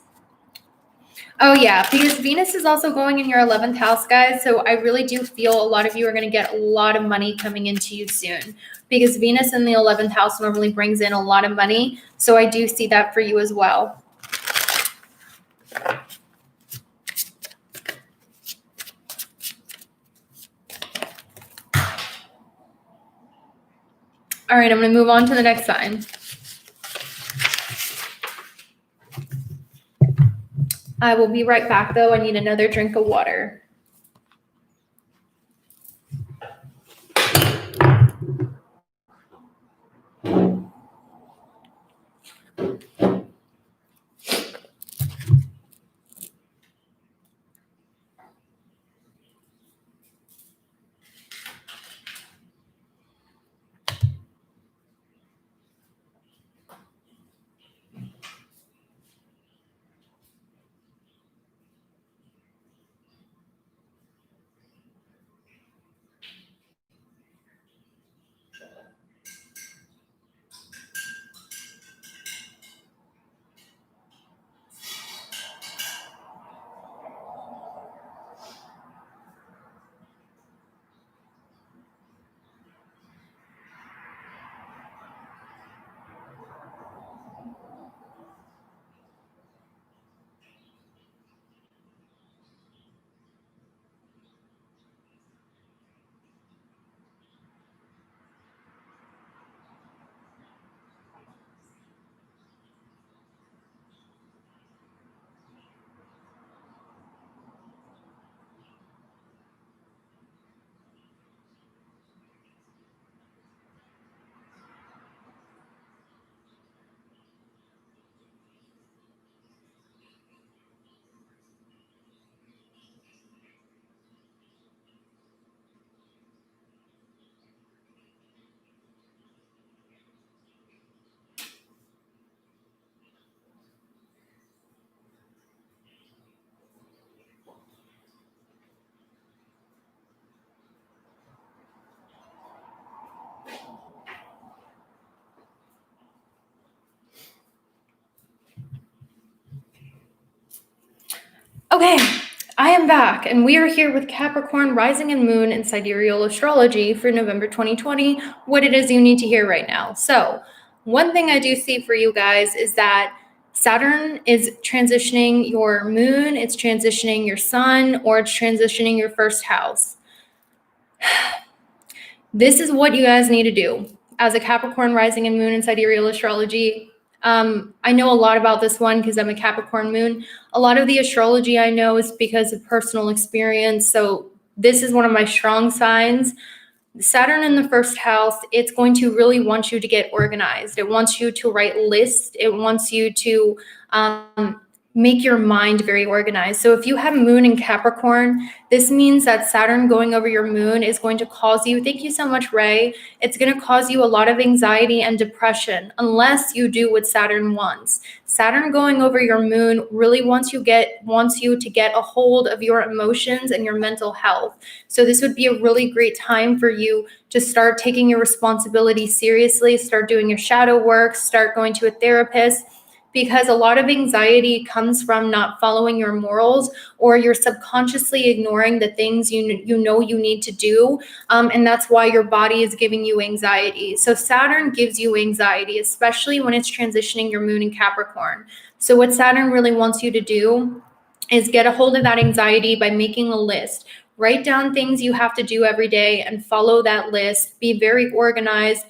Oh yeah, because Venus is also going in your 11th house, guys. So I really do feel a lot of you are going to get a lot of money coming into you soon, because Venus in the 11th house normally brings in a lot of money. So I do see that for you as well. All right, I'm going to move on to the next sign. I will be right back, though. I need another drink of water. Okay, I am back, and we are here with Capricorn, Rising and Moon, and Sidereal Astrology for November 2020, what it is you need to hear right now. So, one thing I do see for you guys is that Saturn is transitioning your moon, it's transitioning your sun, or it's transitioning your first house. This is what you guys need to do. As a Capricorn, Rising and Moon, and Sidereal Astrology, I know a lot about this one because I'm a Capricorn moon. A lot of the astrology I know is because of personal experience. So this is one of my strong signs. Saturn in the first house, it's going to really want you to get organized. It wants you to write lists. It wants you to make your mind very organized. So if you have moon in Capricorn, this means that Saturn going over your moon is going to cause you, thank you so much, Ray. It's going to cause you a lot of anxiety and depression unless you do what Saturn wants. Saturn going over your moon really wants you to get a hold of your emotions and your mental health. So this would be a really great time for you to start taking your responsibility seriously, start doing your shadow work, start going to a therapist, because a lot of anxiety comes from not following your morals, or you're subconsciously ignoring the things you know you need to do, and that's why your body is giving you anxiety. So Saturn gives you anxiety, especially when it's transitioning your moon in Capricorn. So what Saturn really wants you to do is get a hold of that anxiety by making a list. Write down things you have to do every day and follow that list. Be very organized.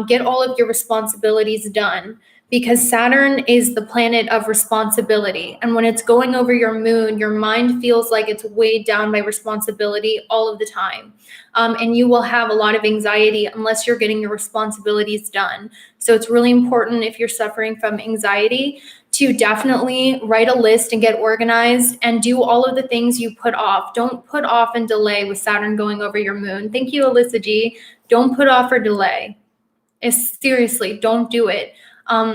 Get all of your responsibilities done, because Saturn is the planet of responsibility. And when it's going over your moon, your mind feels like it's weighed down by responsibility all of the time. And you will have a lot of anxiety unless you're getting your responsibilities done. So it's really important, if you're suffering from anxiety, to definitely write a list and get organized and do all of the things you put off. Don't put off and delay with Saturn going over your moon. Thank you, Alyssa G. Don't put off or delay. Seriously, don't do it.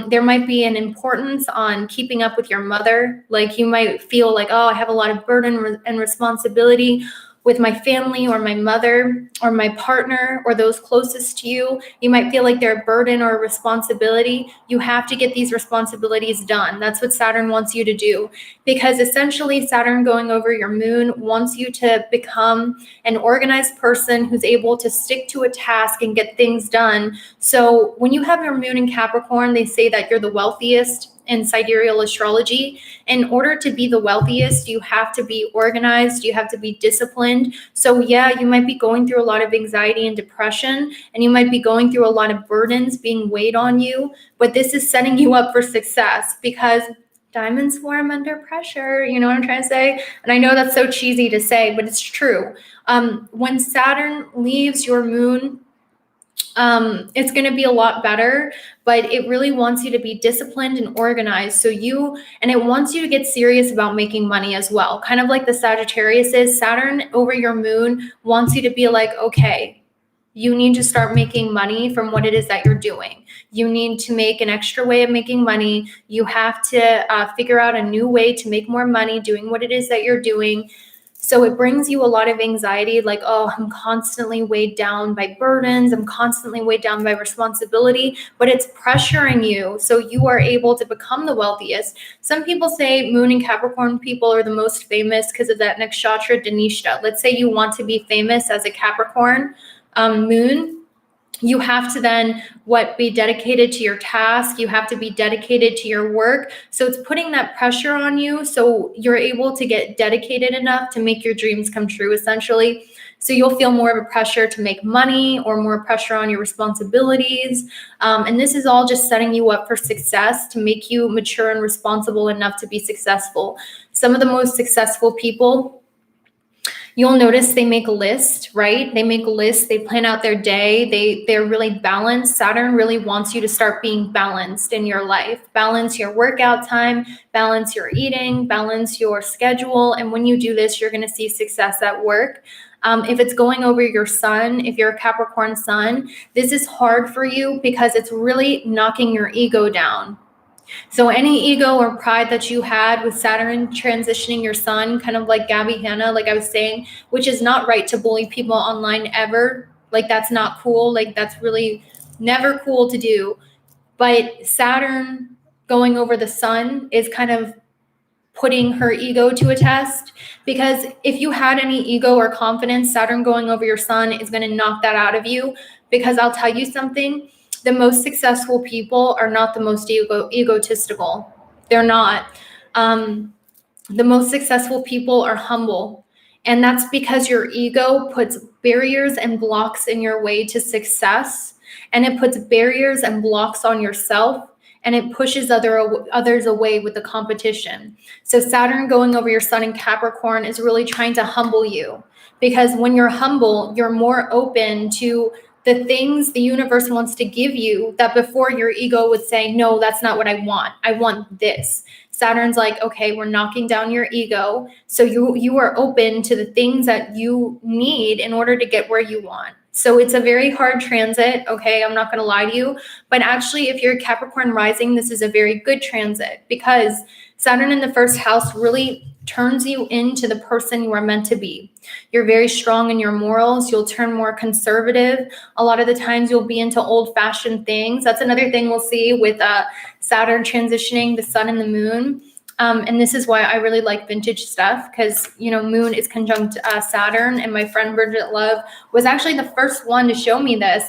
There might be an importance on keeping up with your mother. Like, you might feel like, oh, I have a lot of burden and responsibility with my family or my mother or my partner or those closest to you. You might feel like they're a burden or a responsibility. You have to get these responsibilities done. That's what Saturn wants you to do, because essentially Saturn going over your moon wants you to become an organized person who's able to stick to a task and get things done. So when you have your moon in Capricorn, they say that you're the wealthiest in sidereal astrology. In order to be the wealthiest, you have to be organized, you have to be disciplined. So yeah, you might be going through a lot of anxiety and depression, and you might be going through a lot of burdens being weighed on you, but this is setting you up for success, because diamonds form under pressure. You know what I'm trying to say? And I know that's so cheesy to say, but it's true. When Saturn leaves your moon, it's going to be a lot better, but it really wants you to be disciplined and organized. And it wants you to get serious about making money as well. Kind of like the Sagittarius is. Saturn over your moon wants you to be like, okay, you need to start making money from what it is that you're doing. You need to make an extra way of making money. You have to figure out a new way to make more money doing what it is that you're doing. So it brings you a lot of anxiety, like, oh, I'm constantly weighed down by burdens. I'm constantly weighed down by responsibility, but it's pressuring you so you are able to become the wealthiest. Some people say Moon and Capricorn people are the most famous because of that nakshatra Danishta. Let's say you want to be famous as a Capricorn moon. You have to then be dedicated to your task. You have to be dedicated to your work. So it's putting that pressure on you so you're able to get dedicated enough to make your dreams come true, essentially. So you'll feel more of a pressure to make money or more pressure on your responsibilities. And this is all just setting you up for success to make you mature and responsible enough to be successful. Some of the most successful people, you'll notice they make a list, right? They make a list, they plan out their day, they're really balanced. Saturn really wants you to start being balanced in your life. Balance your workout time, balance your eating, balance your schedule. And when you do this, you're gonna see success at work. If it's going over your sun, if you're a Capricorn sun, this is hard for you because it's really knocking your ego down. So any ego or pride that you had with Saturn transitioning your sun, kind of like Gabby Hanna, like I was saying, which is not right to bully people online ever. Like, that's not cool. Like, that's really never cool to do. But Saturn going over the sun is kind of putting her ego to a test, because if you had any ego or confidence, Saturn going over your sun is going to knock that out of you. Because I'll tell you something, the most successful people are not the most egotistical. They're not. The most successful people are humble. And that's because your ego puts barriers and blocks in your way to success. And it puts barriers and blocks on yourself. And it pushes others away with the competition. So Saturn going over your sun in Capricorn is really trying to humble you. Because when you're humble, you're more open to the things the universe wants to give you that before your ego would say, no, that's not what I want. I want this. Saturn's like, okay, we're knocking down your ego. So you are open to the things that you need in order to get where you want. So it's a very hard transit. Okay, I'm not going to lie to you. But actually, if you're a Capricorn rising, this is a very good transit, because Saturn in the first house really turns you into the person you are meant to be. You're very strong in your morals. You'll turn more conservative. A lot of the times you'll be into old-fashioned things. That's another thing we'll see with Saturn transitioning the sun and the moon. And this is why I really like vintage stuff, because, you know, moon is conjunct Saturn, and my friend Bridget Love was actually the first one to show me this.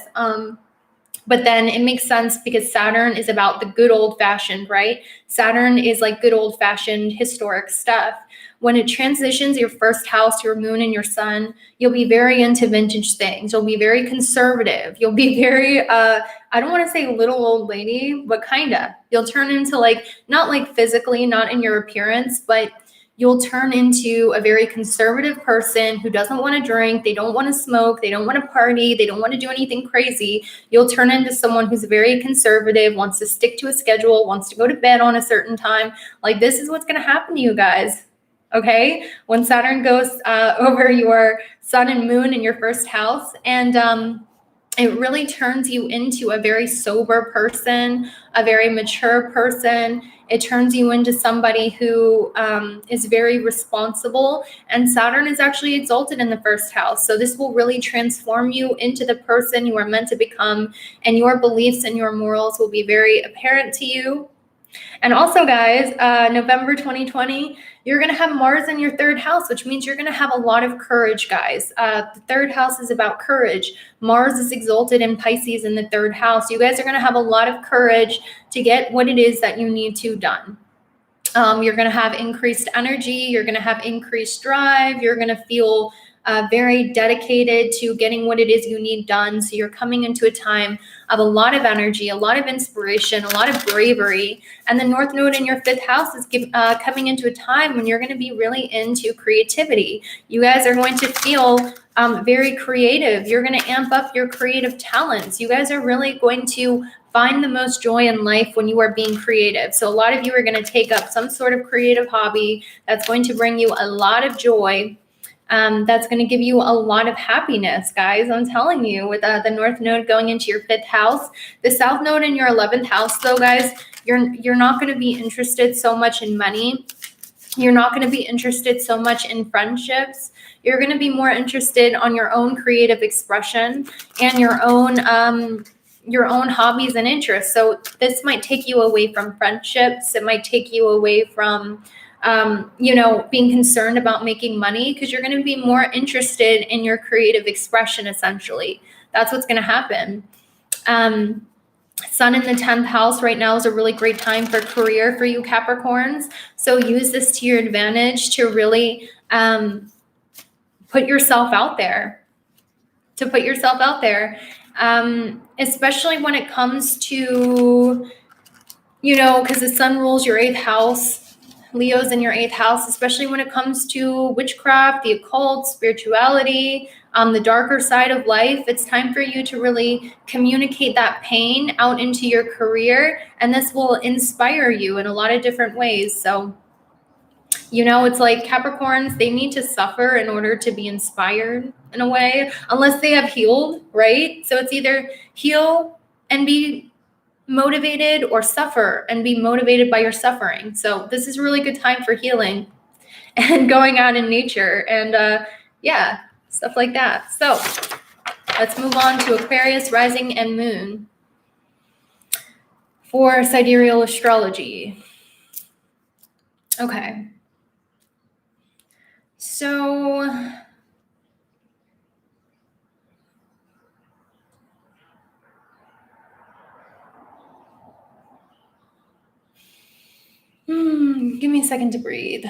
But then it makes sense because Saturn is about the good old-fashioned, right? Saturn is like good old-fashioned historic stuff. When it transitions your first house, your moon and your sun, you'll be very into vintage things. You'll be very conservative. You'll be very, I don't want to say little old lady, but kind of. You'll turn into like, not like physically, not in your appearance, but you'll turn into a very conservative person who doesn't want to drink. They don't want to smoke. They don't want to party. They don't want to do anything crazy. You'll turn into someone who's very conservative, wants to stick to a schedule, wants to go to bed on a certain time. Like, this is what's going to happen to you guys. Okay, when Saturn goes over your sun and moon in your first house, and it really turns you into a very sober person, a very mature person. It turns you into somebody who is very responsible, and Saturn is actually exalted in the first house. So this will really transform you into the person you are meant to become, and your beliefs and your morals will be very apparent to you. And also, guys, November 2020, you're going to have Mars in your third house, which means you're going to have a lot of courage, guys. The third house is about courage. Mars is exalted in Pisces in the third house. You guys are going to have a lot of courage to get what it is that you need to done. You're going to have increased energy. You're going to have increased drive. You're going to feel very dedicated to getting what it is you need done. So you're coming into a time of a lot of energy, a lot of inspiration, a lot of bravery. And the North Node in your fifth house is coming into a time when you're going to be really into creativity. You guys are going to feel very creative. You're going to amp up your creative talents. You guys are really going to find the most joy in life when you are being creative. So a lot of you are going to take up some sort of creative hobby that's going to bring you a lot of joy. That's going to give you a lot of happiness, guys. I'm telling you, with the North Node going into your fifth house, the South Node in your 11th house, though, guys, you're not going to be interested so much in money. You're not going to be interested so much in friendships. You're going to be more interested on your own creative expression and your own hobbies and interests. So this might take you away from friendships. It might take you away from being concerned about making money, because you're going to be more interested in your creative expression, essentially. That's what's going to happen. Sun in the 10th house right now is a really great time for career for you Capricorns. So use this to your advantage to really put yourself out there. Especially when it comes to, because the sun rules your 8th house. Leo's in your 8th house, especially when it comes to witchcraft, the occult, spirituality, the darker side of life. It's time for you to really communicate that pain out into your career, and this will inspire you in a lot of different ways. So, it's like Capricorns, they need to suffer in order to be inspired in a way, unless they have healed, right? So it's either heal and be motivated, or suffer and be motivated by your suffering. So this is a really good time for healing and going out in nature and stuff like that. So let's move on to Aquarius rising and moon for sidereal astrology. Okay, So give me a second to breathe.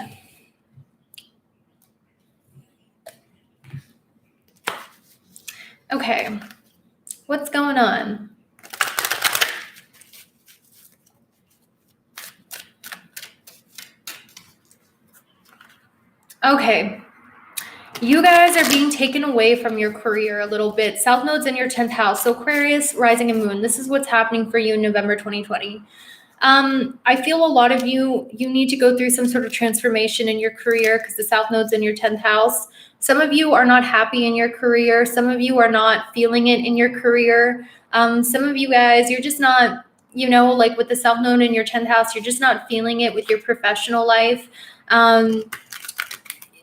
Okay, what's going on? Okay, you guys are being taken away from your career a little bit. South Node's in your 10th house. So Aquarius, rising and moon. This is what's happening for you in November 2020. I feel a lot of you need to go through some sort of transformation in your career because the South Node's in your 10th house. Some of you are not happy in your career. Some of you are not feeling it in your career. Some of you guys, you're just not, like with the South Node in your 10th house, you're just not feeling it with your professional life.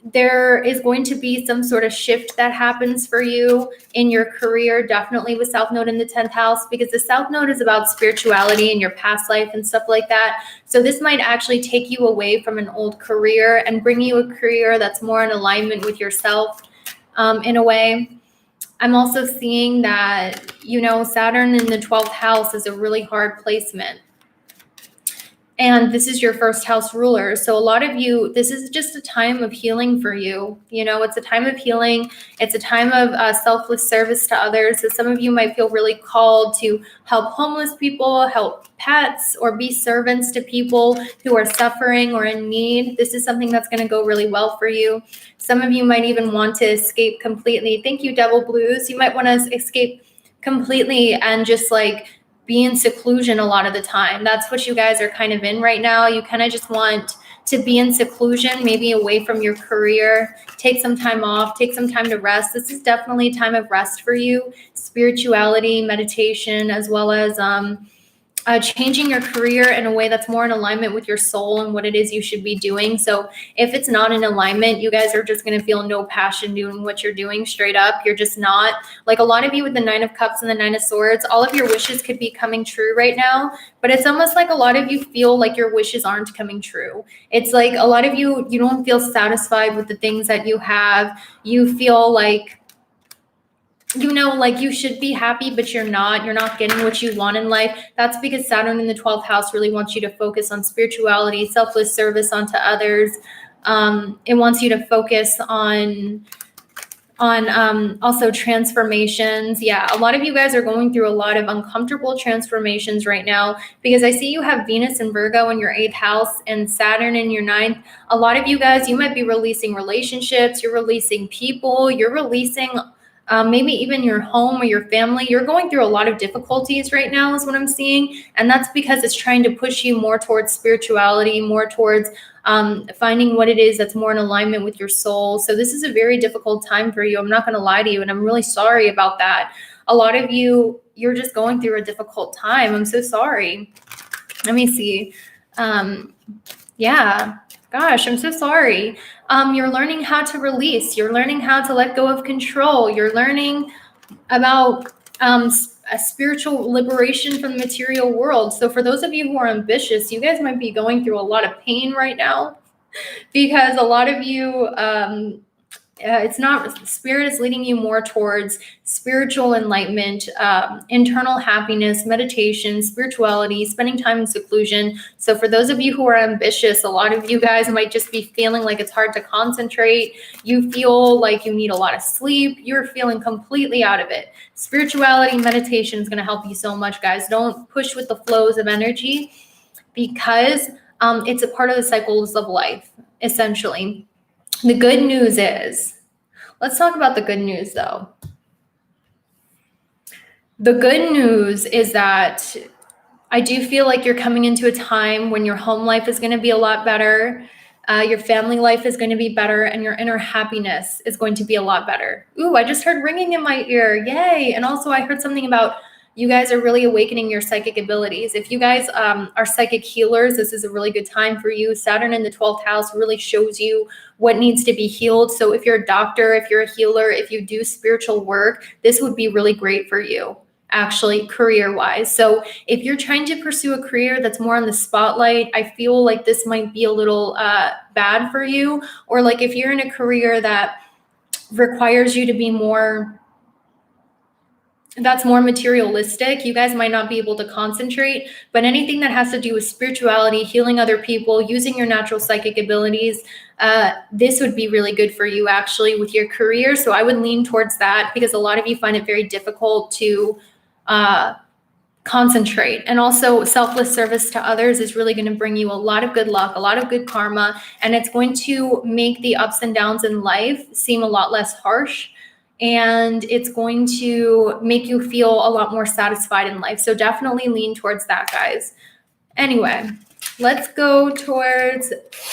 There is going to be some sort of shift that happens for you in your career, definitely with South Node in the 10th house, because the South Node is about spirituality and your past life and stuff like that. So this might actually take you away from an old career and bring you a career that's more in alignment with yourself in a way. I'm also seeing that, Saturn in the 12th house is a really hard placement. And this is your first house ruler. So a lot of you, this is just a time of healing for you. It's a time of healing. It's a time of selfless service to others. So some of you might feel really called to help homeless people, help pets, or be servants to people who are suffering or in need. This is something that's going to go really well for you. Some of you might even want to escape completely. Thank you, Devil Blues. You might want to escape completely and just be in seclusion a lot of the time. That's what you guys are kind of in right now. You kind of just want to be in seclusion, maybe away from your career, take some time off, take some time to rest. This is definitely a time of rest for you. Spirituality, meditation, as well as changing your career in a way that's more in alignment with your soul and what it is you should be doing. So if it's not in alignment, you guys are just going to feel no passion doing what you're doing straight up. You're just not. Like a lot of you with the 9 of Cups and the 9 of Swords, all of your wishes could be coming true right now, but it's almost like a lot of you feel like your wishes aren't coming true. It's like a lot of you don't feel satisfied with the things that you have. You feel like you should be happy, but you're not getting what you want in life. That's because Saturn in the 12th house really wants you to focus on spirituality, selfless service onto others. It wants you to focus on also transformations. Yeah, a lot of you guys are going through a lot of uncomfortable transformations right now because I see you have Venus and Virgo in your 8th house and Saturn in your 9th. A lot of you guys, you might be releasing relationships, you're releasing people, you're releasing maybe even your home or your family. You're going through a lot of difficulties right now is what I'm seeing. And that's because it's trying to push you more towards spirituality, more towards finding what it is that's more in alignment with your soul. So this is a very difficult time for you. I'm not going to lie to you. And I'm really sorry about that. A lot of you, you're just going through a difficult time. I'm so sorry. Let me see. Yeah. Gosh, I'm so sorry. You're learning how to release. You're learning how to let go of control. You're learning about a spiritual liberation from the material world. So for those of you who are ambitious, you guys might be going through a lot of pain right now because a lot of you, it's not, spirit is leading you more towards spiritual enlightenment, internal happiness, meditation, spirituality, spending time in seclusion. So for those of you who are ambitious, a lot of you guys might just be feeling like it's hard to concentrate. You feel like you need a lot of sleep. You're feeling completely out of it. Spirituality, meditation is going to help you so much, guys. Don't push with the flows of energy because it's a part of the cycles of life, essentially. The good news is, let's talk about the good news though. The good news is that I do feel like you're coming into a time when your home life is going to be a lot better. Your family life is going to be better and your inner happiness is going to be a lot better. Ooh, I just heard ringing in my ear. Yay. And also I heard something about you guys are really awakening your psychic abilities. If you guys are psychic healers, this is a really good time for you. Saturn in the 12th house really shows you what needs to be healed. So if you're a doctor, if you're a healer, if you do spiritual work, this would be really great for you. actually, career-wise. So if you're trying to pursue a career that's more on the spotlight, I feel like this might be a little bad for you. Or like if you're in a career that requires you to be more, that's more materialistic, you guys might not be able to concentrate. But anything that has to do with spirituality, healing other people, using your natural psychic abilities, this would be really good for you actually with your career. So I would lean towards that, because a lot of you find it very difficult to concentrate. And also selfless service to others is really going to bring you a lot of good luck, a lot of good karma, and it's going to make the ups and downs in life seem a lot less harsh. And it's going to make you feel a lot more satisfied in life. So definitely lean towards that, guys. Anyway, let's go towards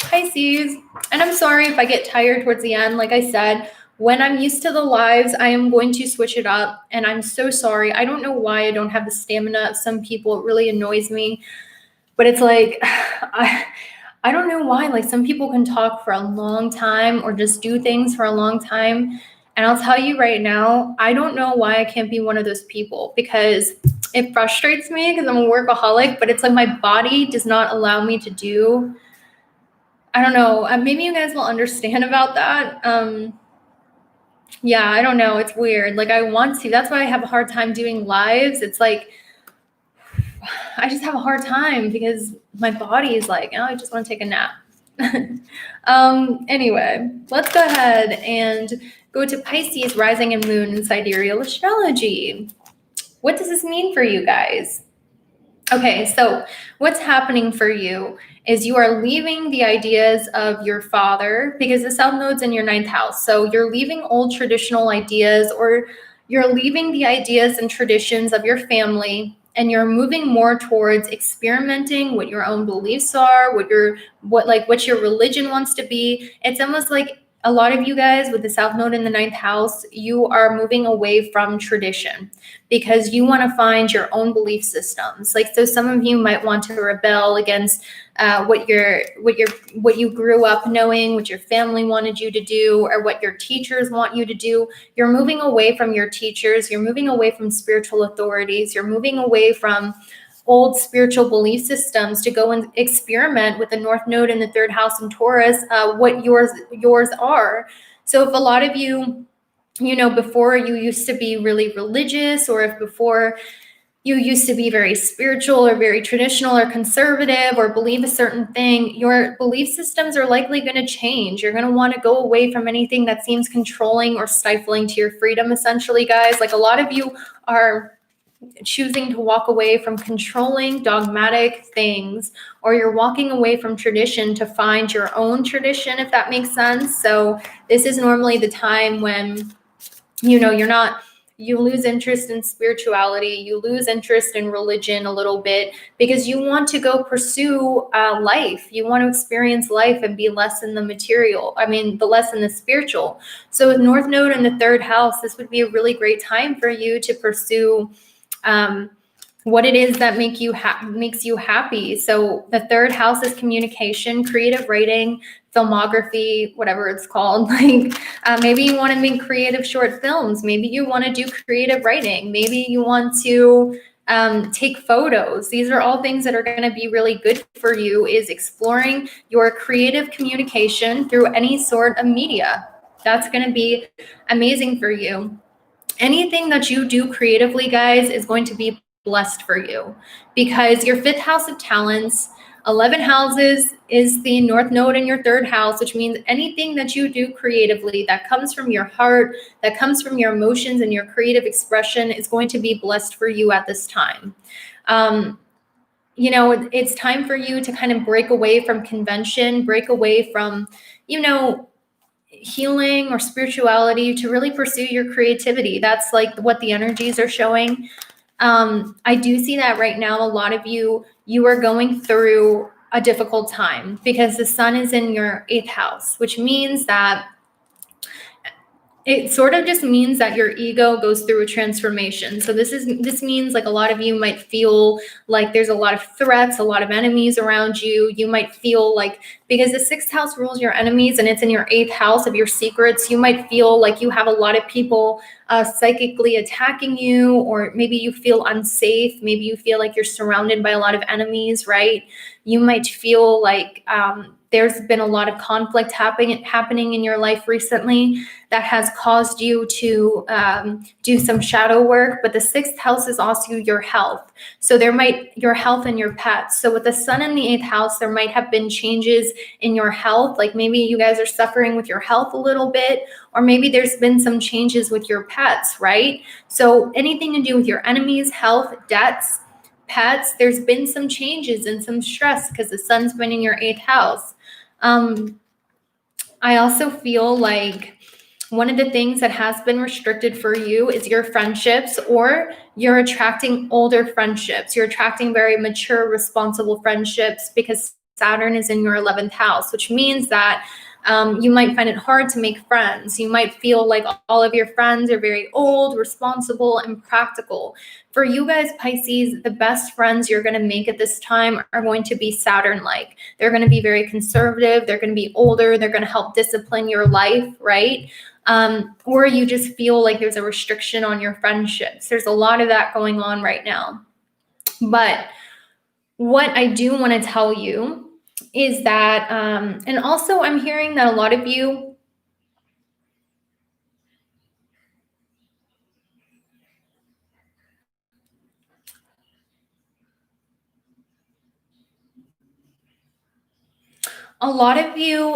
Pisces. And I'm sorry if I get tired towards the end. Like I said, when I'm used to the lives, I am going to switch it up. And I'm so sorry. I don't know why I don't have the stamina of some people. It really annoys me. But it's like, I don't know why. Like some people can talk for a long time or just do things for a long time. And I'll tell you right now, I don't know why I can't be one of those people, because it frustrates me because I'm a workaholic, but it's like my body does not allow me to do, I don't know, maybe you guys will understand about that. Yeah, I don't know. It's weird. Like I want to, that's why I have a hard time doing lives. It's like, I just have a hard time because my body is like, oh, I just want to take a nap. Anyway, let's go ahead and go to Pisces, rising and moon in sidereal astrology. What does this mean for you guys? Okay, so what's happening for you is you are leaving the ideas of your father, because the South Node's in your 9th house. So you're leaving old traditional ideas, or you're leaving the ideas and traditions of your family, and you're moving more towards experimenting what your own beliefs are, what your religion wants to be. It's almost like a lot of you guys with the South Node in the 9th house, you are moving away from tradition because you want to find your own belief systems. Like, so some of you might want to rebel against what you grew up knowing, what your family wanted you to do, or what your teachers want you to do. You're moving away from your teachers. You're moving away from spiritual authorities. You're moving away from old spiritual belief systems to go and experiment with the North Node in the 3rd house in Taurus, what yours are. So if a lot of you, before you used to be really religious, or if before you used to be very spiritual or very traditional or conservative or believe a certain thing, your belief systems are likely going to change. You're going to want to go away from anything that seems controlling or stifling to your freedom, essentially, guys. Like a lot of you are choosing to walk away from controlling dogmatic things, or you're walking away from tradition to find your own tradition, if that makes sense. So this is normally the time when, you lose interest in spirituality, you lose interest in religion a little bit, because you want to go pursue life. You want to experience life and be less in the material. Less in the spiritual. So with North Node in the 3rd house, this would be a really great time for you to pursue what it is that makes you happy. So the 3rd house is communication, creative writing, filmography, whatever it's called. Like maybe you want to make creative short films. Maybe you want to do creative writing. Maybe you want to take photos. These are all things that are going to be really good for you, is exploring your creative communication through any sort of media. That's going to be amazing for you. Anything that you do creatively, guys, is going to be blessed for you, because your 5th house of talents, 11 houses is the North Node in your 3rd house, which means anything that you do creatively that comes from your heart, that comes from your emotions and your creative expression, is going to be blessed for you at this time. It's time for you to kind of break away from convention, break away from, healing or spirituality, to really pursue your creativity. That's like what the energies are showing. I do see that right now. A lot of you are going through a difficult time because the sun is in your 8th house, which means that it sort of just means that your ego goes through a transformation. So this means like a lot of you might feel like there's a lot of threats, a lot of enemies around you. You might feel like, because the sixth house rules your enemies and it's in your eighth house of your secrets, you might feel like you have a lot of people psychically attacking you, or maybe you feel unsafe. Maybe you feel like you're surrounded by a lot of enemies, right? You might feel like there's been a lot of conflict happening in your life recently that has caused you to do some shadow work. But the sixth house is also your health. So your health and your pets. So with the sun in the eighth house, there might have been changes in your health. Like maybe you guys are suffering with your health a little bit, or maybe there's been some changes with your pets, right? So anything to do with your enemies, health, debts, pets, there's been some changes and some stress because the sun's been in your eighth house. I also feel like one of the things that has been restricted for you is your friendships, or you're attracting older friendships. You're attracting very mature, responsible friendships because Saturn is in your 11th house, which means that you might find it hard to make friends. You might feel like all of your friends are very old, responsible, and practical. For you guys, Pisces, the best friends you're going to make at this time are going to be Saturn-like. They're going to be very conservative. They're going to be older. They're going to help discipline your life, right? Or you just feel like there's a restriction on your friendships. There's a lot of that going on right now. But what I do want to tell you is that, and also I'm hearing that a lot of you, a lot of you,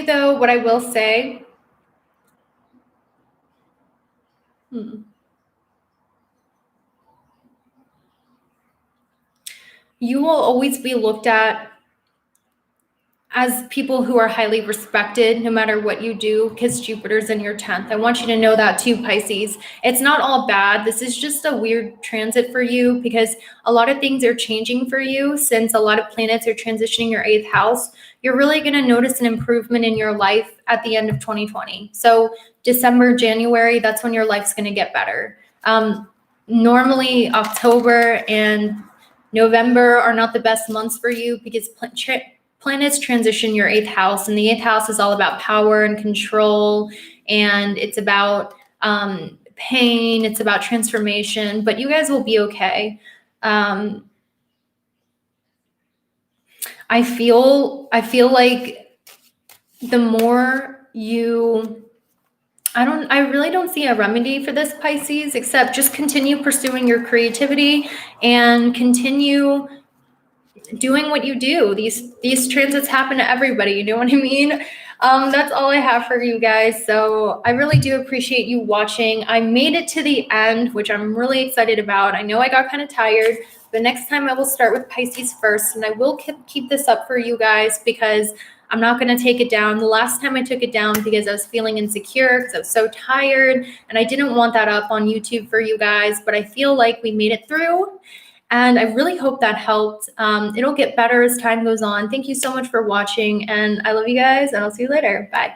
though, what I will say, you will always be looked at as people who are highly respected no matter what you do, because Jupiter's in your 10th. I want you to know that too, Pisces. It's not all bad. This is just a weird transit for you because a lot of things are changing for you since a lot of planets are transitioning your 8th house. You're really going to notice an improvement in your life at the end of 2020. So December, January, that's when your life's going to get better. Normally October and November are not the best months for you because planets transition your 8th house, and the 8th house is all about power and control, and it's about pain, it's about transformation, but you guys will be okay. I feel like the more you, I really don't see a remedy for this, Pisces, except just continue pursuing your creativity and continue doing what you do. These transits happen to everybody, you know what I mean? That's all I have for you guys. So I really do appreciate you watching. I made it to the end, which I'm really excited about. I know I got kind of tired, but next time I will start with Pisces first, and I will keep this up for you guys because I'm not going to take it down. The last time I took it down because I was feeling insecure because I was so tired, and I didn't want that up on YouTube for you guys, but I feel like we made it through. And I really hope that helped. It'll get better as time goes on. Thank you so much for watching, and I love you guys, and I'll see you later. Bye.